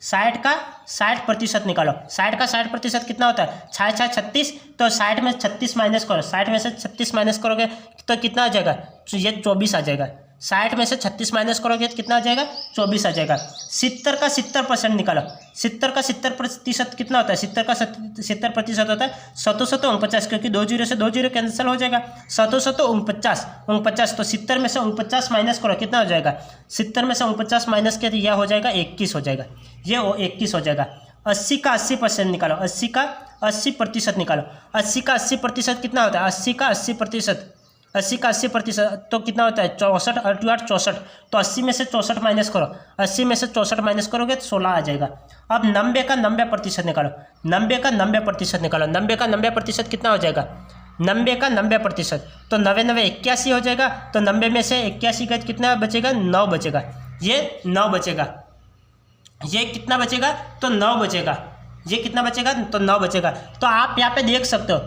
S1: 60 का 60% निकालो, 60 का 60% कितना होता है, 6 6 36, तो 60 में 36 माइनस करो, 60 में से 36 माइनस करोगे तो कितना आ जाएगा, तो ये 24 आ जाएगा। 60 में से 36 माइनस करोगे तो कितना आ जाएगा, 24 आ जाएगा। 70 का 70% निकालो, 70 का 70% कितना होता है, 70 का 70% होता है 749, क्योंकि 2 जीरो से 2 जीरो कैंसिल हो जाएगा, 749, तो 70 में से 49 माइनस करो कितना हो जाएगा, 70 में से 49 माइनस किया तो यह हो जाएगा 21 हो जाएगा, ये 21 हो जाएगा। 80 का 80% निकालो, 80 का 80% निकालो, 80 का 80% कितना होता है, 80 का 80%, 80 का 80% तो कितना होता है, 64, 8 8 64, तो 80 में से 64 माइनस करो, 80 में से 64 माइनस करोगे तो 16 आ जाएगा। अब 90 का 90% निकालो, 90 का 90% निकालो, 90 का 90% कितना हो जाएगा, 90 का 90%, तो 90 90 81 हो जाएगा, तो 90 में से 81 का कितना बचेगा, 9 बचेगा, ये 9 बचेगा, ये कितना बचेगा, तो 9 बचेगा, ये कितना बचेगा, तो 9 बचेगा। तो आप यहाँ पे देख सकते हो,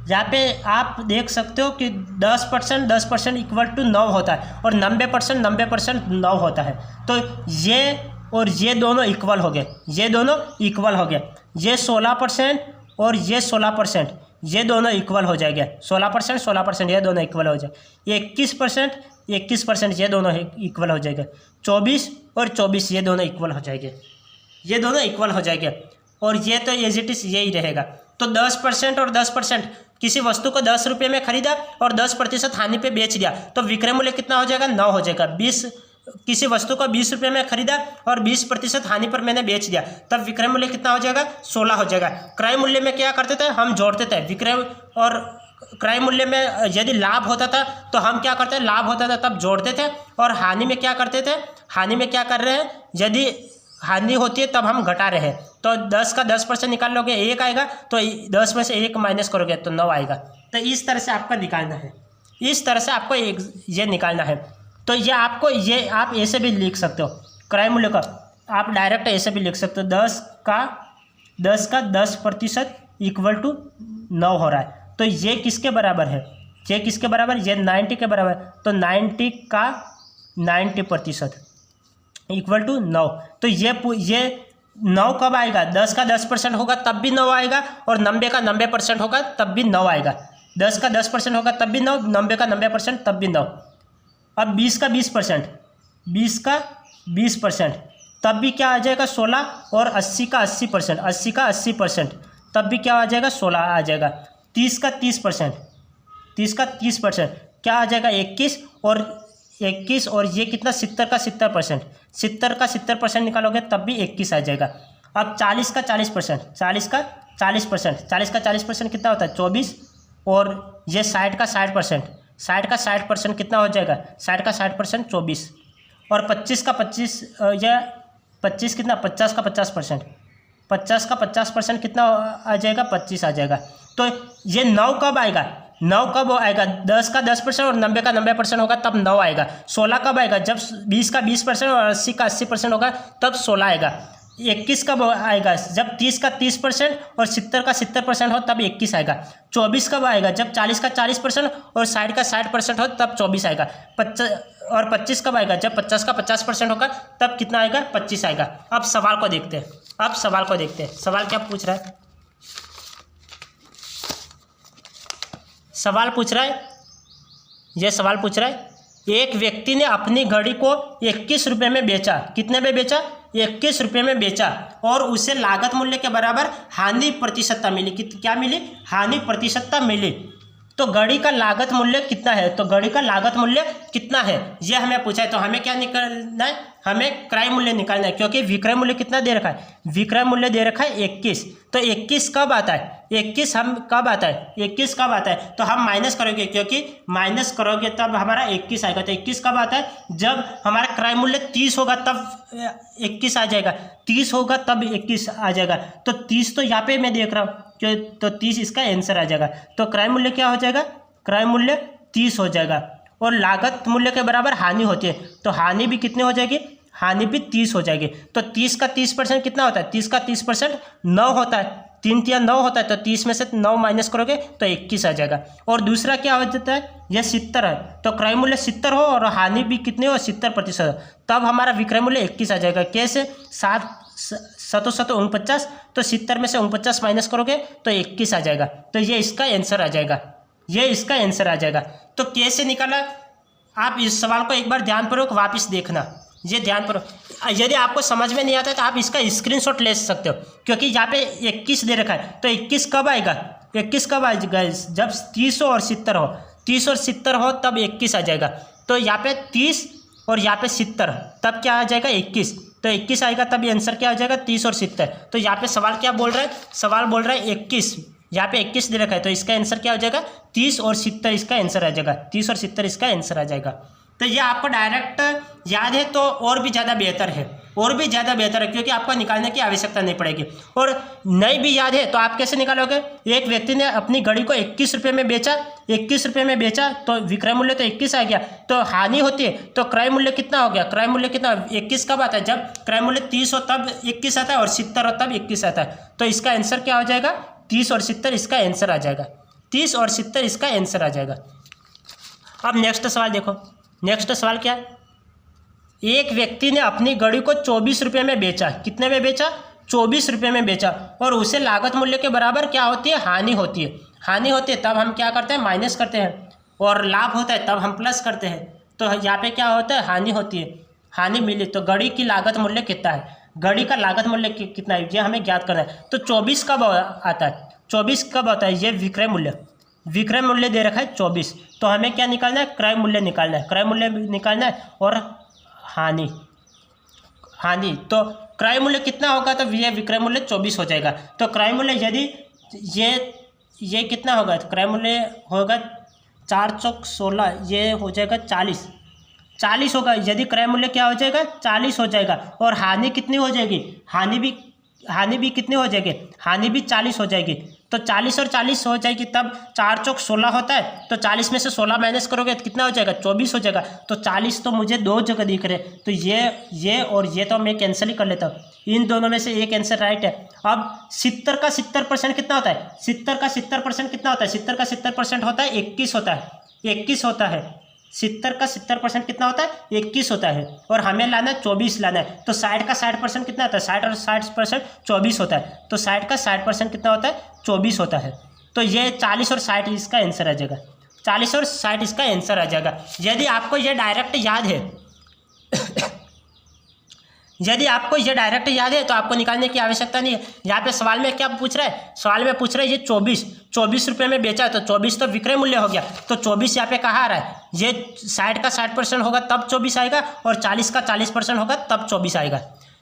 S1: यहाँ पे आप देख सकते हो कि 10% इक्वल टू 9 होता है और 90% 9 होता है। तो ये और ये दोनों इक्वल हो गए, ये दोनों इक्वल हो गए, ये 16% और ये 16%, ये दोनों इक्वल हो जाएंगे, 16% ये दोनों इक्वल हो जाए, 21% ये दोनों इक्वल हो जाएंगे, 24 और 24 ये दोनों इक्वल हो जाएंगे, ये दोनों इक्वल हो जाएंगे, और ये तो एज इट इज यही रहेगा। तो 10% और 10%, किसी वस्तु को 10 रुपये में खरीदा और 10% हानि पे बेच दिया तो विक्रय मूल्य कितना हो जाएगा, 9 हो जाएगा। 20, किसी वस्तु को 20 रुपये में खरीदा और 20% हानि पर मैंने बेच दिया, तब विक्रय मूल्य कितना हो जाएगा, 16 हो जाएगा। क्रय मूल्य में क्या करते थे, हम जोड़ते थे, विक्रय और क्रय मूल्य में यदि लाभ होता था तो हम क्या करते, लाभ होता था तब जोड़ते थे, और हानि में क्या करते थे, हानि में क्या कर रहे हैं, यदि हानि होती है तब हम घटा रहे हैं। तो 10 का 10% निकाल लोगे 1 आएगा, तो 10 में से 1 माइनस करोगे तो 9 आएगा। तो इस तरह से आपका निकालना है, इस तरह से आपको ये निकालना है। तो ये आपको, ये आप ऐसे भी लिख सकते हो, क्रय मूल्य का आप डायरेक्ट ऐसे भी लिख सकते हो, 10 का 10% इक्वल टू 9 हो रहा है। तो ये किसके बराबर है, ये किसके बराबर, ये 90 के बराबर, तो 90 का 90%, इक्वल टू 9। तो ये 9 कब आएगा, 10 का 10% होगा तब भी 9 आएगा, और 90 का 90% होगा तब भी 9 आएगा। 10 का 10% होगा तब भी 9, 90 का 90% तब भी 9। अब 20 का 20%, 20 का 20% तब भी क्या आ जाएगा 16, और 80 का 80%, 80 का 80% तब भी क्या आ जाएगा 16 आ जाएगा। 30 का 30%, 30 का 30% क्या आ जाएगा 21, और 21 और ये कितना 70 का 70%, 70 का 70% निकालोगे तब भी 21 आ जाएगा। अब 40 का 40%, 40 का 40%, 40 का 40% कितना होता है 24, और ये 60 का 60%, 60 का 60% कितना हो जाएगा 60 का 60% 24, और 25 का 25 या 25 कितना 50 का 50%, 50 का 50% कितना आ जाएगा 25 आ जाएगा। तो ये 9 कब आएगा, 9 कब आएगा, 10 का 10% और 90 का 90% होगा तब 9 आएगा। 16 कब आएगा, जब 20 का 20% और 80 का 80% होगा तब 16 आएगा। 21 कब आएगा, जब 30 का 30% और 70 का 70% हो तब 21 आएगा। 24 कब आएगा, जब 40 का 40% और 60 का 60% हो तब 24 आएगा। 25 कब आएगा, जब 50 का 50% होगा तब कितना आएगा 25 आएगा। अब सवाल को देखते हैं, अब सवाल को देखते हैं, सवाल क्या पूछ रहा है। सवाल पूछ रहा है, यह सवाल पूछ रहा है, एक व्यक्ति ने अपनी घड़ी को 21 रुपये में बेचा। कितने में बेचा, 21 रुपये में बेचा, और उसे लागत मूल्य के बराबर हानि प्रतिशतता मिली। क्या मिली, हानि प्रतिशतता मिली। तो घड़ी का लागत मूल्य कितना है, तो घड़ी का लागत मूल्य कितना है ये हमें पूछा है। तो हमें क्या निकालना है, हमें क्रय मूल्य निकालना है, क्योंकि विक्रय मूल्य कितना दे रखा है, विक्रय मूल्य दे रखा है 21। तो 21 कब आता है, 21 हम कब आता है, 21 कब आता है, तो हम माइनस करोगे, क्योंकि माइनस करोगे तब हमारा 21 आएगा। तो 21 कब आता है, जब हमारा क्रय मूल्य 30 होगा तब 21 आ जाएगा, 30 होगा तब 21 आ जाएगा। तो 30 तो यहाँ पे मैं देख रहा हूँ, तो 30 इसका आंसर आ जाएगा। तो क्रय मूल्य क्या हो जाएगा, क्रय मूल्य 30 हो जाएगा, और लागत मूल्य के बराबर हानि होती है, तो हानि भी कितनी हो जाएगी, हानि भी 30 हो जाएगी। तो 30 का 30% कितना होता है, 30 का 30% 9 होता है, 3 या 9 होता है, तो 30 में से 9 माइनस करोगे तो 21 आ जाएगा। और दूसरा क्या हो जाता है, यह 70 है, तो क्रय मूल्य 70 हो और हानि भी कितने हो 70%, तब हमारा विक्रय मूल्य 21 आ जाएगा। कैसे, 7 7 49, तो 70 में से 49 माइनस करोगे तो 21 आ जाएगा। तो ये इसका आंसर आ जाएगा, ये इसका आंसर आ जाएगा। तो कैसे निकाला, आप इस सवाल को एक बार ध्यानपूर्वक वापस देखना, ये ध्यानपूर्वक। यदि आपको समझ में नहीं आता है तो आप इसका स्क्रीनशॉट ले सकते हो, क्योंकि यहाँ पे 21 दे रखा है। तो 21 कब आएगा, 21 कब आएगा, जब 30 और 70 हो, 30 और 70 हो तब 21 आ जाएगा। तो यहाँ पे 30 और यहाँ पे 70, तब क्या आ जाएगा 21। तो 21 आएगा, तब ये आंसर क्या आ जाएगा 30 और 70। तो यहाँ पे सवाल क्या बोल रहा है, सवाल बोल रहा है 21, यहाँ पे 21 दे रखा है, तो इसका आंसर क्या हो जाएगा 30 और 70 इसका आंसर आ जाएगा, 30 और 70 इसका आंसर आ जाएगा। तो ये आपको डायरेक्ट याद है तो और भी ज़्यादा बेहतर है, और भी ज़्यादा बेहतर है, क्योंकि आपको निकालने की आवश्यकता नहीं पड़ेगी। और नहीं भी याद है तो आप कैसे निकालोगे, एक व्यक्ति ने अपनी घड़ी को 21 रुपये में बेचा, 21 रुपये में बेचा, तो विक्रय मूल्य तो 21 आ गया, तो हानि होती है, तो क्रय मूल्य कितना हो गया, क्रय मूल्य कितना, 21 कब आता है, जब क्रय मूल्य 30 हो तब 21 आता है, और 70 हो तब 21 आता है। तो इसका आंसर क्या हो जाएगा, 30 और 70 इसका आंसर आ जाएगा, 30 और 70 इसका आंसर आ जाएगा। अब नेक्स्ट सवाल देखो, नेक्स्ट सवाल क्या है, एक व्यक्ति ने अपनी घड़ी को 24 रुपये में बेचा। कितने में बेचा, 24 रुपये में बेचा, और उसे लागत मूल्य के बराबर क्या होती है, हानि होती है। हानि होती है तब हम क्या करते हैं, माइनस करते हैं, और लाभ होता है तब हम प्लस करते हैं। तो यहाँ पे क्या होता है, हानि होती है, हानि मिली। तो घड़ी की लागत मूल्य कितना है, घड़ी का लागत मूल्य कितना है, ये हमें ज्ञात करना है। तो 24 कब आता है, 24 कब आता है, ये विक्रय मूल्य, विक्रय मूल्य दे रखा है 24। तो हमें क्या निकालना है, क्रय मूल्य निकालना है, क्रय मूल्य निकालना है, और हानि, हानि। तो क्रय मूल्य कितना होगा, तो ये विक्रय मूल्य 24 हो जाएगा। तो क्रय मूल्य यदि ये कितना होगा, तो क्रय मूल्य होगा 4 चौक 16, ये हो जाएगा 40 होगा। यदि क्रय मूल्य क्या हो जाएगा 40 हो जाएगा, और हानि कितनी हो जाएगी, हानि भी कितनी हो जाएगी, हानि भी 40 हो जाएगी। तो 40 और 40 हो जाएगी, तब 4 चौक 16 होता है, तो 40 में से 16 माइनस करोगे तो कितना हो जाएगा 24 हो जाएगा। तो 40 तो मुझे 2 जगह दिख रहे, तो ये और ये तो मैं कैंसिल ही कर लेता हूँ, इन दोनों में से एक आंसर राइट है। अब 70 का 70% कितना होता है, 70 का 70% कितना होता है, 70 का 70% होता है 21 होता है, 21 होता है, 70 का 70% कितना होता है? 21 होता है। और हमें लाना है 24 लाना है, तो 60 का 60% कितना होता है? 60 और 60% 24 होता है। तो 60 का 60% कितना होता है? 24 होता है। तो ये 40 और 60 इसका आंसर आ जाएगा। 40 और 60 इसका आंसर आ जाएगा। यदि आपको ये डायरेक्ट याद है यदि आपको ये डायरेक्ट याद है तो आपको निकालने की आवश्यकता नहीं है। यहाँ पे सवाल में क्या पूछ रहा है? सवाल में पूछ रहा है ये 24 रुपये में बेचा है, तो 24 तो विक्रय मूल्य हो गया, तो 24 यहाँ पे कहाँ आ रहा है? ये 60 का 60% होगा तब 24 आएगा, और 40 का 40% होगा तब 24 आएगा।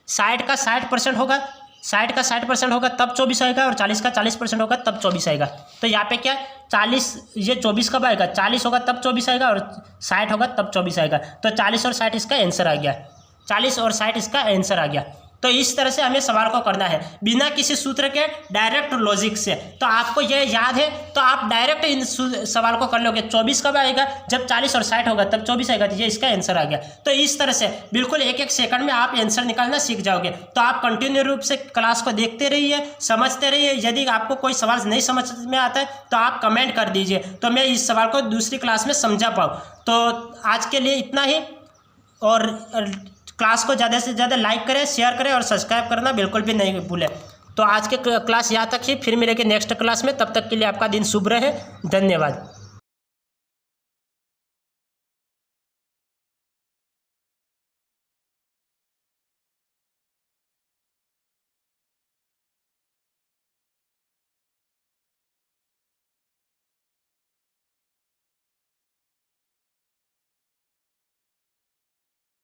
S1: 60 का 60% होगा, 60 का 60% होगा तब 24 आएगा, और 40 का 40% होगा तब 24 आएगा। तो यहाँ पे क्या 40, ये 24 कब आएगा? 40 होगा तब 24 आएगा, और 60 होगा तब 24 आएगा। तो 40 और 60 इसका आंसर आ गया। 40 और 60 इसका आंसर आ गया। तो इस तरह से हमें सवाल को करना है बिना किसी सूत्र के, डायरेक्ट लॉजिक से। तो आपको ये याद है तो आप डायरेक्ट इन सवाल को कर लोगे। 24 कब आएगा? जब 40 और 60 होगा तब 24 आएगा, तो ये इसका आंसर आ गया। तो इस तरह से बिल्कुल एक एक सेकंड में आप आंसर निकालना सीख जाओगे। तो आप कंटिन्यू रूप से क्लास को देखते रहिए, समझते रहिए। यदि आपको कोई सवाल नहीं समझ में आता है तो आप कमेंट कर दीजिए, तो मैं इस सवाल को दूसरी क्लास में समझा पाऊँ। तो आज के लिए इतना ही, और क्लास को ज़्यादा से ज़्यादा लाइक करें, शेयर करें और सब्सक्राइब करना बिल्कुल भी नहीं भूलें। तो आज के क्लास यहाँ तक ही, फिर मिलेंगे नेक्स्ट क्लास में। तब तक के लिए आपका दिन शुभ रहे। धन्यवाद।